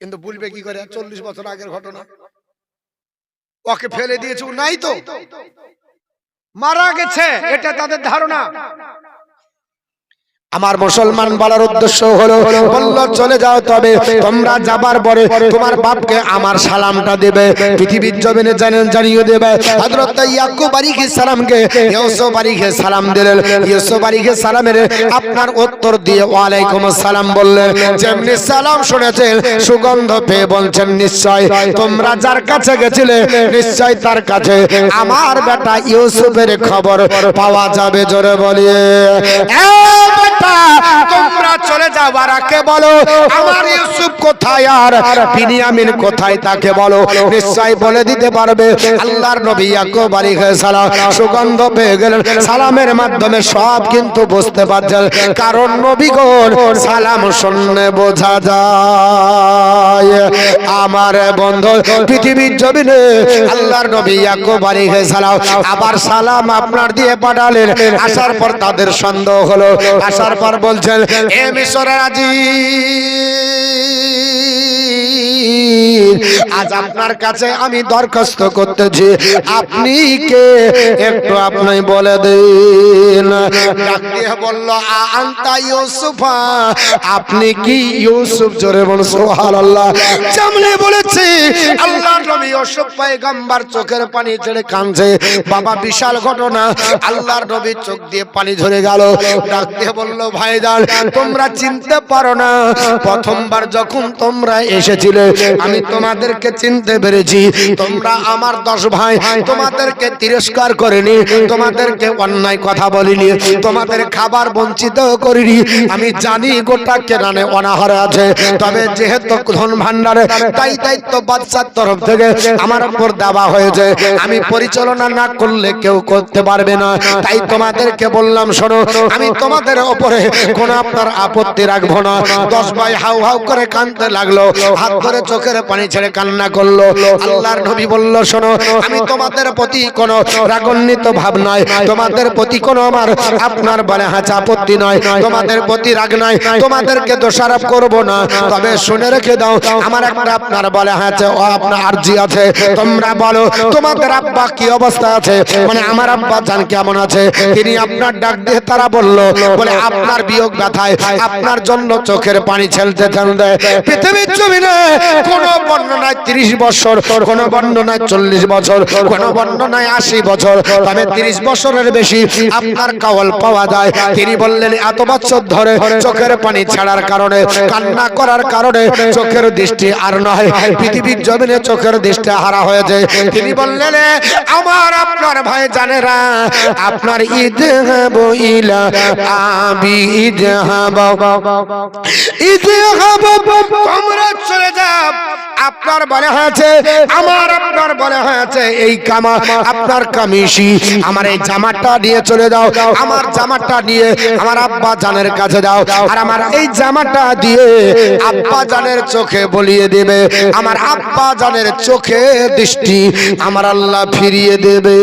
কিন্তু বলবে কি করে 40 বছর আগের ঘটনা, ওকে ফেলে দিয়েছে, নাই তো, মারা গেছে, এটা তাদের ধারণা। আমার মুসলমান বলার উদ্দেশ্য হলো, বলল চলে যাও, তবে তোমরা যাবার পরে তোমার বাপকে আমার সালামটা দেবে, পৃথিবীর জমিনে জানিয়ে দেবে। হযরত ইয়াকুব আলাইহিস সালামকে ইউসুফ আলাইহিস সালাম দিলেন। ইউসুফ আলাইহিস সালামের আপনার উত্তর দিয়ে ওয়ালাইকুম আসসালাম বললেন। যেমনি সালাম শুনেছেন, সুগন্ধ পেয়ে বলছেন, নিশ্চয় তোমরা যার কাছে গেছিলে নিশ্চয় তার কাছে আমার বেটা ইউসুফের খবর পাওয়া যাবে। জোরে বলিয়ে তোমরা চলে যাও, আরাকে বলো আমার ইউসুফ কোথায় আর বিনিয়ামিন কোথায় তাকে বলো, নিশ্চয় বলে দিতে পারবে। আল্লাহর নবী ইয়াকুব আলাইহিস সালাম সুগন্ধ পেয়ে গেলেন। সালামের মাধ্যমে সব কিন্তু বুঝতে পারছেন, কারণ নবীগণ সালাম শুনলে বোঝা যায়। আমার বন্ধু, পৃথিবীর জমিনে আল্লাহর নবী ইয়াকুব আলাইহিস সালাম আবার সালাম আপনার দিয়ে পাঠালেন। আসার পর তাদের সন্দেহ হলো, আসার পর বলছেন, এ মিশরের আজিজ, আজ আপনার কাছে আমি দরখাস্ত করতেছি, আপনি কে একটু আপনি বলে দিন। ডাক দিয়ে বলল, আনতা ইউসুফা, আপনি কি ইউসুফ? জোরে বলুন সুবহানাল্লাহ। জামলে বলেছে আল্লাহর নবী ইউসুফ পয়গম্বর চোখের পানি ছেড়ে কাঁদছে। বাবা, বিশাল ঘটনা। আল্লাহর নবী চোখ দিয়ে পানি ঝরে গেল। ডাক দিয়ে বলল, ভাইজান তোমরা চিনতে পারো না, প্রথমবার যখন তোমরা এসেছিলে আমি তোমাদেরকে চিনতে পেরেছি। তোমরা আমার 10 ভাই, তোমাদেরকে তিরস্কার করিনি, তোমাদেরকে অন্যায় কথা বলিনি, তোমাদের খাবার বঞ্চিত করিনি। আমি জানি গোটা কেরানে অনাহারে আছে, তবে যেহেতু ধন ভান্ডারে দায়িত্ব বাদশার তরফ থেকে আমার উপর দেওয়া হয়েছে, আমি পরিচালনা না করলে কেউ করতে পারবে না। তাই তোমাদেরকে বললাম, শোনো, আমি তোমাদের উপরে কোন আপনার আপত্তি রাখবো না। 10 ভাই হাউ হাউ করে কাঁদতে লাগলো, হাত ধরে চোখের পানি ছেড়ে কান্না করলো। আল্লাহর নবী বলল, শোনো, আমি তোমাদের প্রতি কোনো রাগান্বিত ভাব নাই, তোমাদের প্রতি কোনো আমার আপনার বলে আপত্তি নয়, তোমাদের প্রতি রাগ নাই, তোমাদেরকে দোষারোপ করব না। তবে শুনে রেখে দাও, আমার একটা আপনার বলে ও আপনার আরজি আছে। তোমরা বলো তোমাদের আব্বা কি অবস্থা আছে, মানে আমার আব্বা জান কেমন আছে। তিনি আপনার ডাক দিয়ে তারা বলল, বলে আপনার বিয়োগ ব্যথায় আপনার জন্য চোখের পানি ছেলতে ছেলতে পৃথিবীর জমিনে কোন বর্ণনায় 30 বছর, কোন বর্ণনায় 40 বছর, কোন বর্ণনায় 80 বছর, তবে 30 বছরের বেশি আপনার কাওয়াল পাওয়া যায়। তিনি বললেন, এত বছর ধরে চোখের পানি ছাড়ার কারণে, কান্না করার কারণে চোখের দৃষ্টি আর নয়, পৃথিবীর জমিনে চোখের দৃষ্টি হারা হয়েছে। তিনি বললেন, আমার আপনার ভাই জানেরা, আপনার ঈদ বইলা আবি ঈদ তোমরা চলে যাও। আপনার বলে হয়েছে, আমার আপনার বলে হয়েছে, এই কামা আপনার কামিশি, আমার এই জামাটা নিয়ে চলে যাও, আমার জামাটা নিয়ে আমার আব্বা জানের কাছে যাও, আর আমার এই জামাটা দিয়ে আব্বা জানের চোখে বলিয়ে দেবে, আমার আব্বা জানের চোখে দৃষ্টি আমার আল্লাহ ফিরিয়ে দেবে।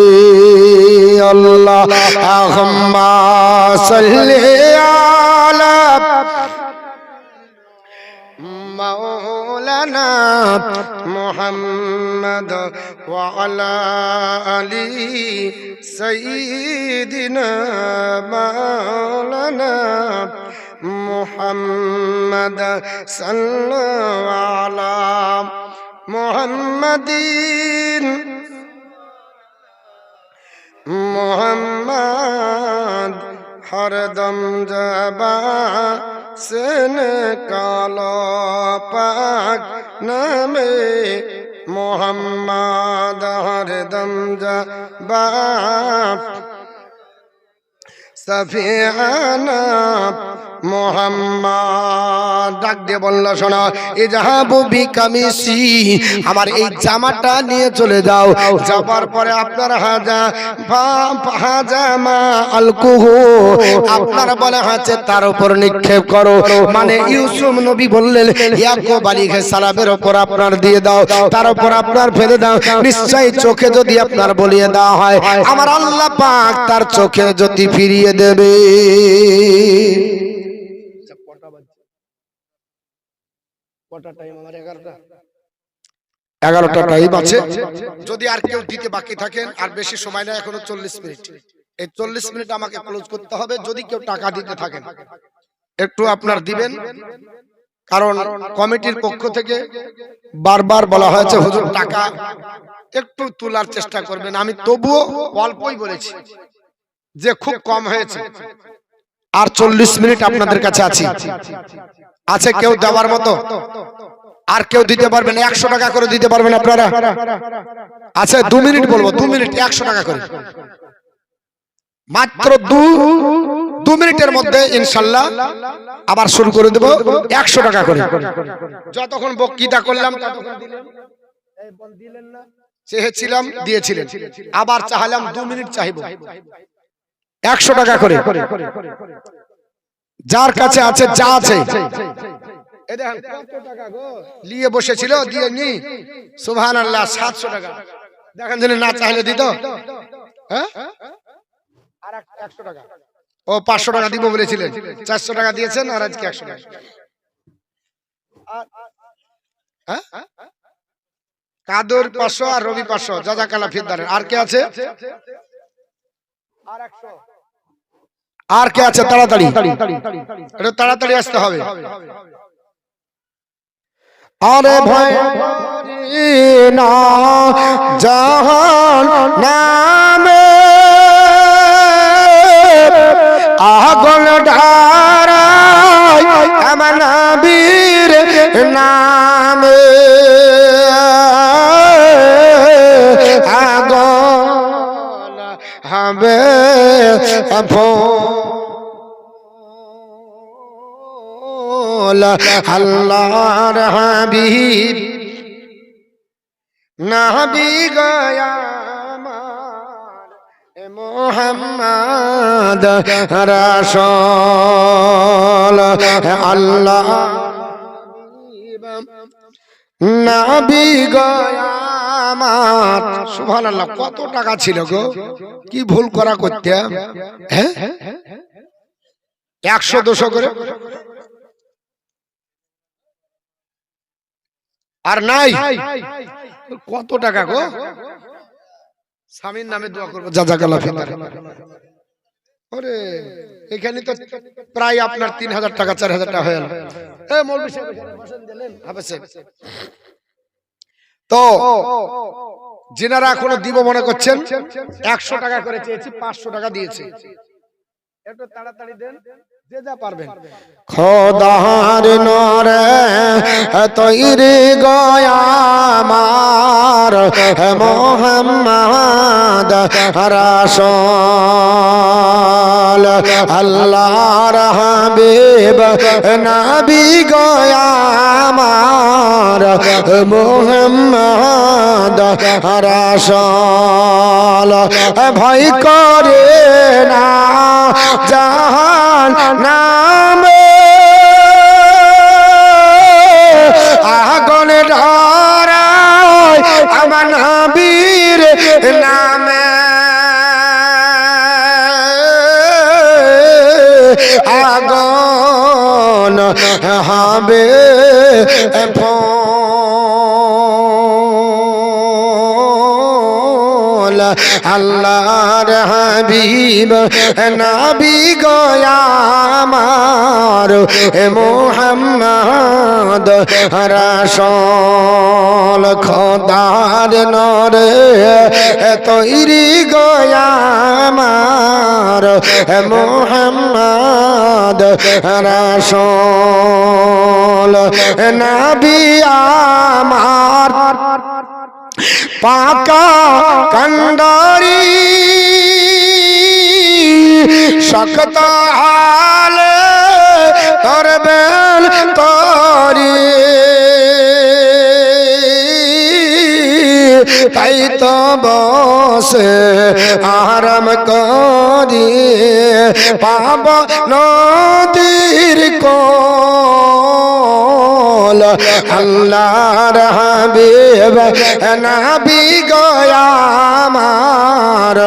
আল্লাহুম্মা সাল্লি আলা মাওলানা মুহাম্মদ ওয়া আলা আলি সাইয়্যিদিনা মাওলানা মুহাম্মদ সাল্লাল্লাহু আলা মুহাম্মাদিন মুহাম্মদ হরদম জবা সেন কালো পাক নামে মুহাম্মদ হরদম জবা সফিয়ানা মুহাম্মদ ডাক দিয়ে বলল শোনো ইযহাবু বিকামিসি আমার এই জামাটা নিয়ে চলে যাও যাবার পরে আপনার হাজামা আলকুহু আপনার বলে আছে তার উপর নিক্ষেপ করো মানে ইউসুফ নবী বললেন ইয়াকুব আলাইহিস সালামের উপর আপনার দিয়ে দাও তার উপর আপনার ফেলে দাও নিশ্চয়ই চোখে যদি আপনার বলিয়ে দেওয়া হয় আমার আল্লাহ পাক তার চোখে যদি ফিরিয়ে দেবে কটা টাইম আমার 11টা টাইম আছে যদি আর কেউ দিতে বাকি থাকেন আর বেশি সময় না এখনো 40 মিনিট এই 40 মিনিট আমাকে ক্লোজ করতে হবে যদি কেউ টাকা দিতে থাকেন একটু আপনার দিবেন কারণ কমিটির পক্ষ থেকে বারবার বলা হয়েছে হুজুর টাকা একটু তোলার চেষ্টা করবেন আমি তবুও অল্পই বলেছি যে খুব কম হয়েছে আর 40 মিনিট আপনাদের কাছে আছে কেউ দেওয়ার মতো আর কেউ দিতে পারবেন 100 টাকা করে দিতে পারবেন আপনারা আচ্ছা 2 মিনিট বলবো 2 মিনিট 100 টাকা করে মাত্র 2 মিনিটের মধ্যে ইনশাআল্লাহ আবার শুরু করে দেব 100 টাকা করে যতক্ষণ বক্তৃতা করলাম ততক্ষণ দিলেন দিলেন না চেয়েছিলাম দিয়েছিলেন আবার চাইলাম 2 মিনিট চাইবো 100 টাকা করে যার কাছে আছে যা আছে এই দেখেন কত টাকা গো নিয়ে বসেছিল দিয়ে নি সুবহানাল্লাহ 700 টাকা দেখেন যদি না চাইলে দিত হ্যাঁ আর 100 টাকা ও 500 টাকা দিব বলেছিলেন 400 টাকা দিয়েছেন আর আজকে 100 টাকা হ্যাঁ কাদর 500 আর রবি 500 জাযাকাল্লাহ ফিরদারের আর কে আছে আর 100 আর কে আছে তাড়াতাড়ি এটা তাড়াতাড়ি আসতে হবে আরে ভয় না জাহান নামে আগুন ঢারাই আমার নবীর নামে আগুন হবে আল্লাহর হাবিব নবী গয়া মুহাম্মদ রাসূল আল্লাহ নবী গয়া সুবহানাল্লাহ কত টাকা ছিল গো কি ভুল করা করতে হ্যাঁ 100-200 করে আর নাই কত টাকা গো স্বামীর নামে দোয়া করব জাযাকাল্লাহ ফিরদার ওরে এখানে তো প্রায় আপনার 3000 টাকা 4000 টাকা হয়ে গেল এই মৌলভী সাহেব এখানে বসেন দিলেন হাফেজ সাহেব তো যিনারা এখনো দিব মনে করছেন 100 টাকা করে চেয়েছি 500 টাকা দিয়েছি একটু তাড়াতাড়ি দেন যে যা পারবেন খোদার নরে তৈরি গয়া আমার মুহাম্মদ রাসূল আল্লাহর হাবিব নবী গয়া আমার মুহাম্মদ রাসূল ভয় করে না জাহান নামে আগুন ধরায় আমার নবীর নামে আগুন হবে আল্লাহর হাবিব নবী গয়া আমার মুহাম্মদ রাসূল খোদার নরে তৈরি গয়া আমার মুহাম্মদ রাসূল নবী আমার পাকা কন্ডারি শক্ত হালে করবেন তরি তাই তো বসে আরাম করি পাব নদীর কোল আল্লাহর হাবিব নবী গো আমার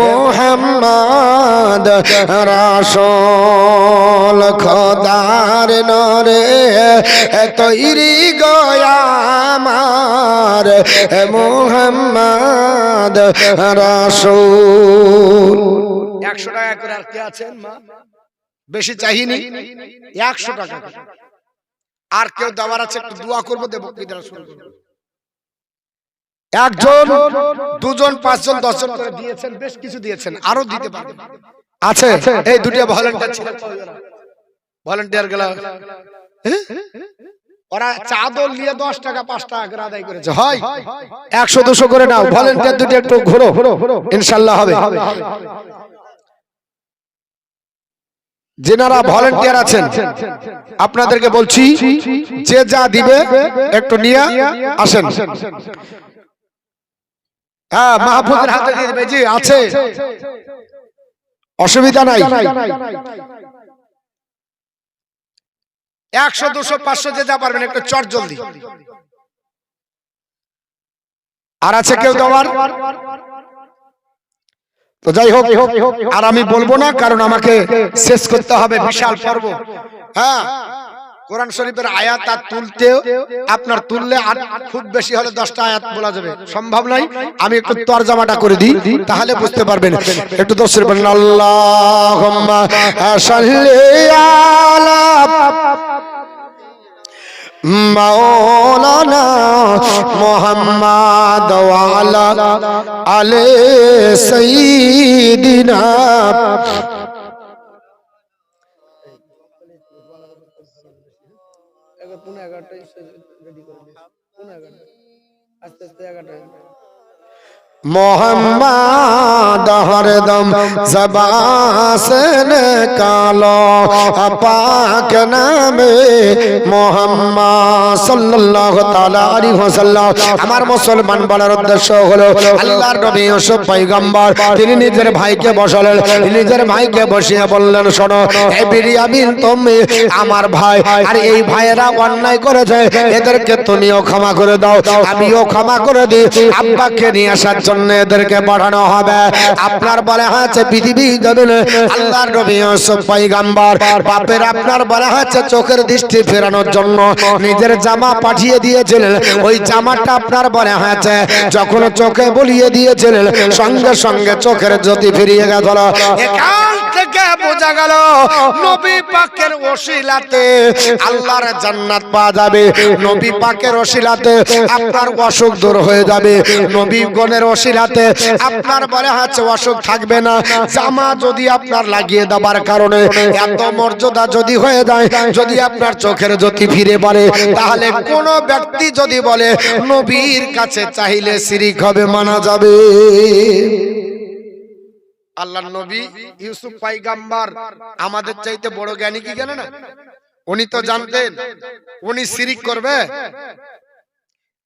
মুহাম্মদ রাসূল খোদার নরে তৈরি গো আমার মুহাম্মদ রাসূল। 100 টাকা করে আর কে আছেন মা? বেশি চাইনি, 100 টাকা। আর কেউ দেওয়ার আছে? একটু দোয়া করবো, দেব কি দ্বারা শুরু করব। একজন, দুজন, পাঁচজন, 10 জন করে দিয়েছেন, বেশ কিছু দিয়েছেন, আরো দিতে পারবেন। আছে এই দুটো ভলান্টিয়ার ছিল, ভলান্টিয়ার গেল, ওরা চাদর নিয়ে 10 টাকা 5 টাকা করে আদায় করেছে। হয় 100-200 করে নাও, ভলান্টিয়ার দুটো একটু ঘোরো, ইনশাআল্লাহ হবে। যেনারা ভলান্টিয়ার আছেন আপনাদেরকে বলছি, যে যা দিবে একটু নিয়ে আসেন। হ্যাঁ, মাহফুজের হাতে দিয়ে দিবে। জি আছে, অসুবিধা নাই। 100, 200, 500 যে যা পারবেন একটু চট জলদি। আর আছে কেউ দেওয়ার? তো যাই হোক, আর আমি বলবো না, কারণ আমাকে শেষ করতে হবে, বিশাল পর্ব। হ্যাঁ, কোরআন শরীফের আয়াত আর তুলতেও আপনার তুললে আর খুব বেশি হলে 10টা আয়াত বলা যাবে, সম্ভব নয়। আমি একটু তরজমাটা করে দিই, তাহলে বুঝতে পারবেন। একটু দোষের বলেন, আল্লাহুম্মা সাল্লি আলা মাওলানা মুহাম্মদ ওয়া আলা আলি সাইয়্যিদিনা। मोहम्मद हरदम ज़बान से निकालो पाक नामे मोहम्मद सल्लल्लाहु ताला अलैहि वसल्लम। আমার মুসলমান বলার উদ্দেশ্য হলো আল্লাহর নবী ইউসুফ পয়গম্বর তিনি নিজের ভাইকে বসালেন, নিজের ভাইকে বসিয়ে বললেন, শোনো এই বিরিয়ামিন তুমি আমার ভাই, আর এই ভাইয়েরা অন্যায় করেছে, এদেরকে তুমিও ক্ষমা করে দাও, আমিও ক্ষমা করে দিই। আব্বাকে নিয়ে আসার জন্য এদেরকে পাঠানো হবে। আপনার বলে আছে পৃথিবী জমিনে আল্লাহর নবী ইউসুফ পয়গম্বর বাপের আপনার বলে আছে চোখের দৃষ্টি ফেরানোর জন্য নিজের জামা পাঠিয়ে দিয়েছিলেন। ওই জামাটা আপনার বলে আছে যখন চোখে বলিয়ে দিয়েছিলেন, সঙ্গে সঙ্গে চোখের জ্যোতি ফিরিয়ে গেল। এখান থেকে বোঝা গেল নবী পাকের ওসিলাতে আল্লাহর জান্নাত পাওয়া যাবে, নবী পাকের ওসিলাতে আপনার অসুখ দূর হয়ে যাবে, নবী গণের ওসিলাতে আপনার বলে আছে অসুখ থাকবে না। জামা যদি আপনার লাগিয়ে দেওয়ার কারণে এত মর্যাদা যদি হয়ে যায়, যদি আপনার চোখের জ্যোতি ফিরে পড়ে, তাহলে কোন ব্যক্তি যদি বলে নবীর কাছে চাইলে শিরিক হবে, মানা যাবে। আল্লাহর নবী ইউসুফ পয়গম্বর আমাদের চাইতে বড় জ্ঞানী কি জানেন না? উনি তো জানতেন উনি শিরিক করবে।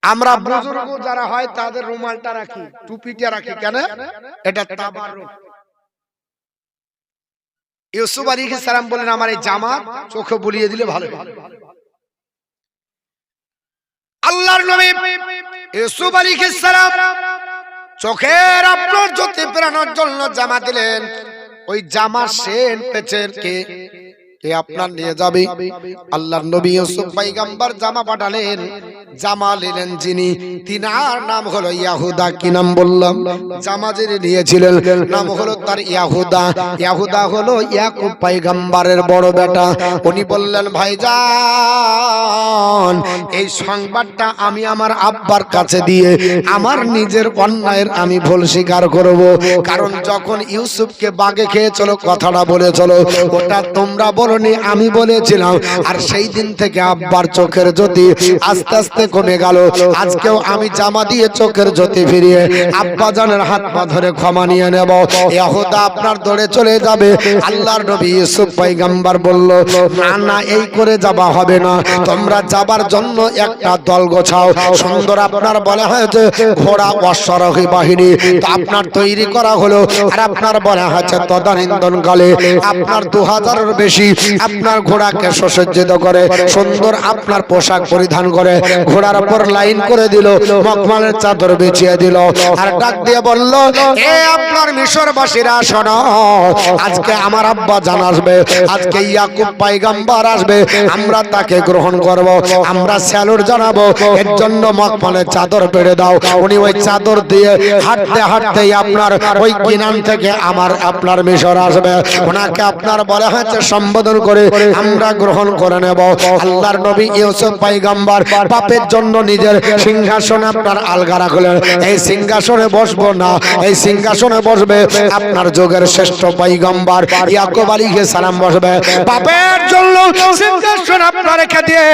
আমরা বুজুর্গ যারা হয় তাদের রুমালটা রাখি, টুপিটা রাখি, কেন? এটা তাবারুক। ইউসুফ আলাইহিস সালাম বলেন আমার এই জামা চোখে বুলিয়ে দিলে ভালো। আল্লাহর নবী ইউসুফ আলাইহিস সালাম চোখের আপনার জ্যোতি ফেরানোর জন্য জামা দিলেন। ওই জামা সেন পেচের কে আপনার নিয়ে যাবে। আল্লাহর নবী ইউসুফ পয়গম্বর জামা পাঠালেন, জামা নিলেন যিনি, তিনার নাম হলো ইয়াহুদা। কি নাম বললাম? জামা যিনি নিয়েছিলেন নাম হলো তার ইয়াহুদা। ইয়াহুদা হলো ইয়াকুব পয়গম্বরের বড় বেটা। উনি বললেন ভাইজান এই সংবাদটা আমি আমার আব্বার কাছে দিয়ে আমার নিজের অন্যায়ের আমি ভুল স্বীকার করব। কারণ যখন ইউসুফকে বাগে খেয়েছিল কথাটা বলেছিল ওটা তোমরা বলনি, আমি বলেছিলাম। আর সেই দিন থেকে আব্বার চোখের জ্যোতি আস্তে আস্তে আস্তে কমে গেল। আজকেও আমি জামা দিয়ে চোখের জ্যোতি ফিরিয়ে আব্বাজানের হাত পা ধরে ক্ষমা নিয়ে নেব। ইহুদা আপনার দৌড়ে চলে যাবে। আল্লাহর নবী ইউসুফ পয়গম্বর বলল, না না, এই করে যাওয়া হবে না, তোমরা যাবার জন্য একটা দল গোছাও। সুন্দর আপনার বলা হয়েছে ঘোড়া অশ্বারোহী বাহিনী তো আপনার তৈরি করা হলো। আর আপনার বলা হয়েছে তদানীন্তনকালে আপনার 2000-এর বেশি আপনার ঘোড়াকে সুসজ্জিত করে সুন্দর আপনার পোশাক পরিধান করে ঘোড়ার উপর লাইন করে দিল, মখমলের চাদর বিছিয়ে দিল, আর ডাক দিয়ে বলল, এ আপনার মিশরবাসীরা শোনো, আজকে আমার আব্বা জান আসবে, আজকে ইয়াকুব পয়গম্বর আসবে, আমরা তাকে গ্রহণ করব, আমরা স্যালুট জানাবো, এর জন্য মখমলের চাদর পেড়ে দাও। উনি ওই চাদর দিয়ে হাঁটতে হাঁটতে আপনার ওই কিনান থেকে আপনার মিশর আসবে, ওনাকে আপনার বলা হয়েছে সম্বোধন করে আমরা গ্রহণ করে নেব। আল্লাহর নবী ইউসুফ পয়গম্বর বাপের জন্য নিজের সিংহাসনে আপনার আলগা রাখলেন। এই সিংহাসনে বসবো না, এই সিংহাসনে বসবে আপনার যুগের শ্রেষ্ঠ পয়গম্বর ইয়াকুব আলাইহিস সালাম বসবে। বাপের জন্য সিংহাসন আপনার রেখে দিয়ে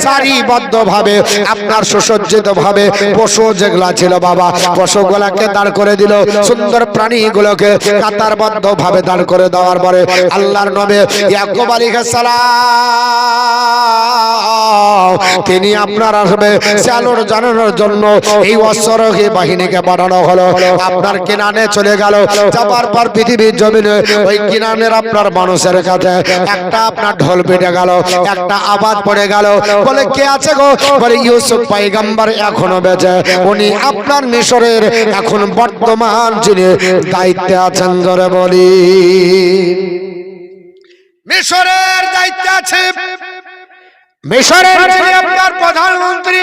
সারিবদ্ধভাবে আপনার সুসজ্জিত ভাবে পশু যেগুলা ছিল বাবা, পশুগুলাকে দাঁড় করে দিল, সুন্দর প্রাণীগুলোকে কাতারবদ্ধ ভাবে দাঁড় করে দেওয়ার পরে আল্লাহর নবী ইয়াকুব আলাইহিস সালাম তিনি আপনার আসবে স্যালুট জানানোর জন্য এই অশ্বারোহী বাহিনীকে পাঠানো হলো। আপনার কিনানে চলে গেল, যাবার পর পৃথিবীর জমিনে ওই কিনানের আপনার মানুষের কাছে একটা আপনার ঢোল পেটে গেল, একটা আওয়াজ পড়ে গেল, বলে কে আছে গো? বলে ইউসুফ পয়গম্বর এখনো বেঁচে, উনি আপনার মিশরের এখন বর্তমান যিনি দায়িত্বে আছেন। জোরে বলি, মিশরের দায়িত্বে আছে, মিশরের যিনি আপনার প্রধানমন্ত্রী,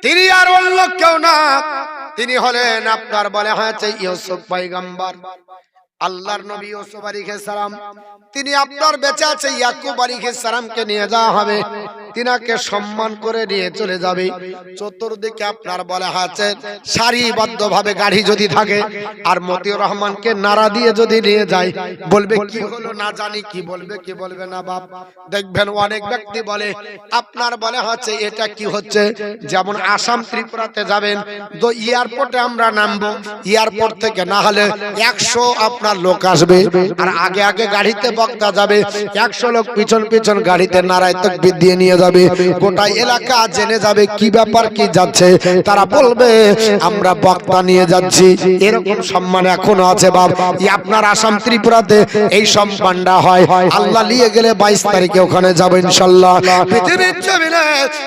তিনি আর অন্য কেউ না, তিনি হলেন আপনার বলা হয়েছে ইউসুফ পয়গম্বর। আল্লাহর নবী ইউসুফ আলাইহিস সালাম তিনি আপনার বেঁচে আছে, ইয়াকুব আলাইহিস সালামকে নিয়ে যাওয়া হবে, তিনাকে সম্মান করে নিয়ে চলে যাবে। চতুর্দিকে আপনার বলা আছে সারিবদ্ধভাবে গাড়ি যদি থাকে, আর মতিউর রহমানকে নারা দিয়ে যদি নিয়ে যায়, বলবে কি হলো না জানি, কি বলবে কি বলবে না বাপ। দেখবেন অনেক ব্যক্তি বলে আপনার বলা হচ্ছে এটা কি হচ্ছে, যেমন আসাম ত্রিপুরাতে যাবেন তো এয়ারপোর্টে আমরা নামবো, এয়ারপোর্ট থেকে না হলে 100 আপনার লোক আসবে, আর আগে আগে গাড়িতে বক্তা যাবে, 100 লোক পিছন পিছন গাড়িতে নারায় তাকবীর দিয়ে নিয়ে যাবে, গোটা এলাকা জেনে যাবে কি ব্যাপার কি যাচ্ছে, তারা বলবে আমরা বক্তা নিয়ে যাচ্ছি। এরকম সম্মান এখনো আছে বাপ। আপনার আসাম ত্রিপুরাতে এই সম্মানটা হয়, আল্লাহ নিয়ে গেলে 22 তারিখে ওখানে যাব ইনশাআল্লাহ। পৃথিবীর জমিনে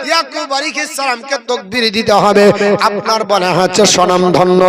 ইয়াকুব আলাইহিস সালামকে তাকবীর দিতে হবে, আপনার বলা হচ্ছে স্বনামধন্য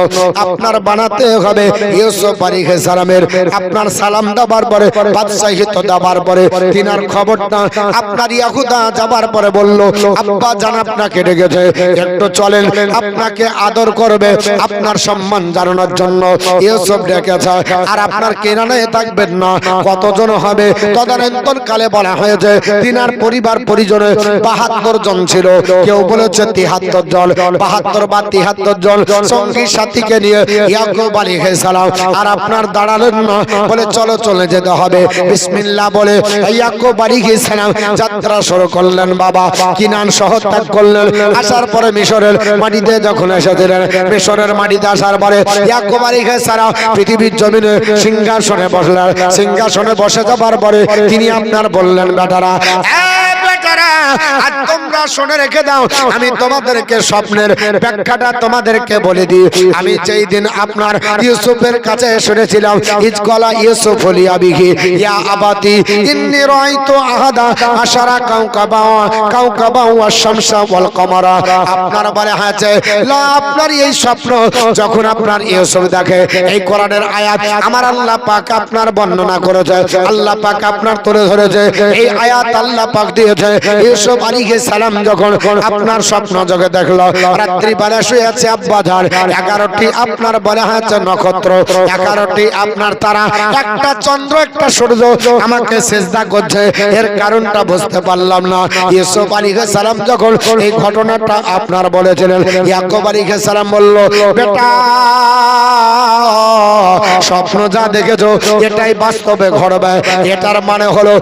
আপনার বানাতে হবে। ইউসুফ আলাইহিস সালামের আপনার সালাম দেওয়ার পরে বাদশাহিত দেওয়ার পরে তিনার খবরটা আপনার ইয়াহুদা যাবার পরে বলল, আব্বা জান আপনাকে ডেকেছে, একটু চলেন, আপনাকে আদর করবে, আপনার সম্মান জানানোর জন্য ইউসুফ ডেকেছে। আর আপনার কেনানে থাকবেন না, কতজন হবে? তদানীন্তন কালে বলা হয়েছে তিনার পরিবার পরিজনে 72 জন ছিল, কেউ বলেছে 73 জন, 72 বা 73 জন সঙ্গী সাথীকে নিয়ে ইয়াকুব আলাইহিস সালাম আর আপনার দাঁড়ালেন না, বলে চলো চলে যেতে হবে। বিসমিল্লাহ বলে ইয়াকুব আলাইহিস সালাম যাত্রা শুরু করলেন বাবা, কিনান শহর ত্যাগ করলেন। আসার পরে মিশরের মাটিতে যখন এসেছিলেন, মিশরের মাটিতে আসার পরে ইয়াকুব আলাইহিস সালাম পৃথিবীর জমিনে সিংহাসনে বসলেন। সিংহাসনে বসে যাবার পরে তিনি আপনার বললেন, বেটারা আজ তোমরা শুনে রেখে দাও, আমি তোমাদেরকে স্বপ্নের ব্যাখ্যাটা তোমাদেরকে বলে দিই। আমি যেই দিন আপনার ইউসুফের কাছে শুনেছিলাম, ইজকালা ইউসুফ লিয়াবিহি ইয়া আবাতি ইন্নী রাআইতু আহাদা আশারা কাওকাবা ওয়াশ শামসা ওয়াল কমারা। আপনার বলে আছে আপনার এই স্বপ্ন যখন আপনার ইউসুফ দেখে, এই কোরআনের আয়াত আমার আল্লাহ পাক আপনার বর্ণনা করেছে, আল্লাহ পাক আপনার তুলে ধরেছে, এই আয়াত আল্লাহ পাক দিয়েছে। ইউসুফ আলাইহিস সালাম যখন আপনার স্বপ্ন জগে দেখলো, রাত্রি বেলা শুয়ে আছে আব্বা জান, 11টি আপনার বলা হচ্ছে নক্ষত্র, 11টি আপনার তারা, একটা চন্দ্র একটা সূর্য আমাকে সিজদা করছে, এর কারণটা বুঝতে পারলাম না। ইউসুফ আলাইহিস সালাম যখন এই ঘটনাটা আপনার বলেছিলেন, ইয়াকুব আলাইহিস সালাম বলল, বেটা স্বপ্ন যা দেখেছো এটাই বাস্তবে ঘটবে। এটার মানে হলো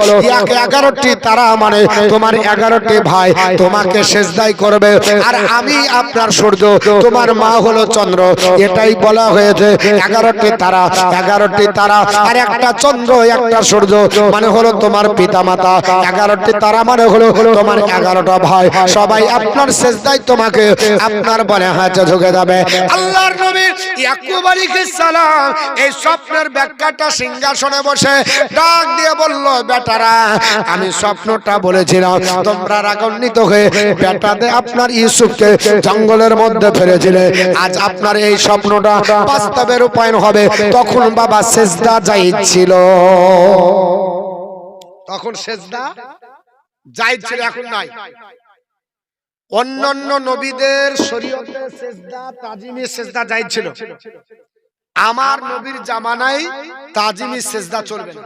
11টি তারা মানে তোমার 11টি ভাই তোমাকে সেজদাই করবে, আর আমি আপনার সূর্য, তোমার মা হলো চন্দ্র। এটাই বলা হয়েছে 11টি তারা, 11টি তারা আর একটা চন্দ্র একটা সূর্য মানে হলো তোমার পিতা মাতা, 11টি তারা মানে হলো তোমার 11টা ভাই, সবাই আপনার সেজদায় তোমাকে আপনার বলে হাত ঝুঁকে যাবে। আল্লাহর নবী ইয়াকুব আলাইহিস সালাম এই স্বপ্নের ব্যাখ্যাটা সিংহাসনে বসে ডাক দিয়ে বলল, বেটারা আমি স্বপ্নটা বলেছিলাম, তোমরা রাগান্বিত হয়ে বেটাতে আপনার ইউসুফকে জঙ্গলের মধ্যে ফেলেছিলে, আজ আপনার এই স্বপ্নটা বাস্তবে রূপায়ণ হবে। তখন বাবা সেজদা জায়েজ ছিল, তখন সেজদা জায়েজ ছিল, এখন নাই। অন্যান্য নবীদের শরীয়তে সেজদা তাজিমি সেজদা জায়েজ ছিল, আমার নবীর জামানায় তাজিমি সেজদা চলবে না।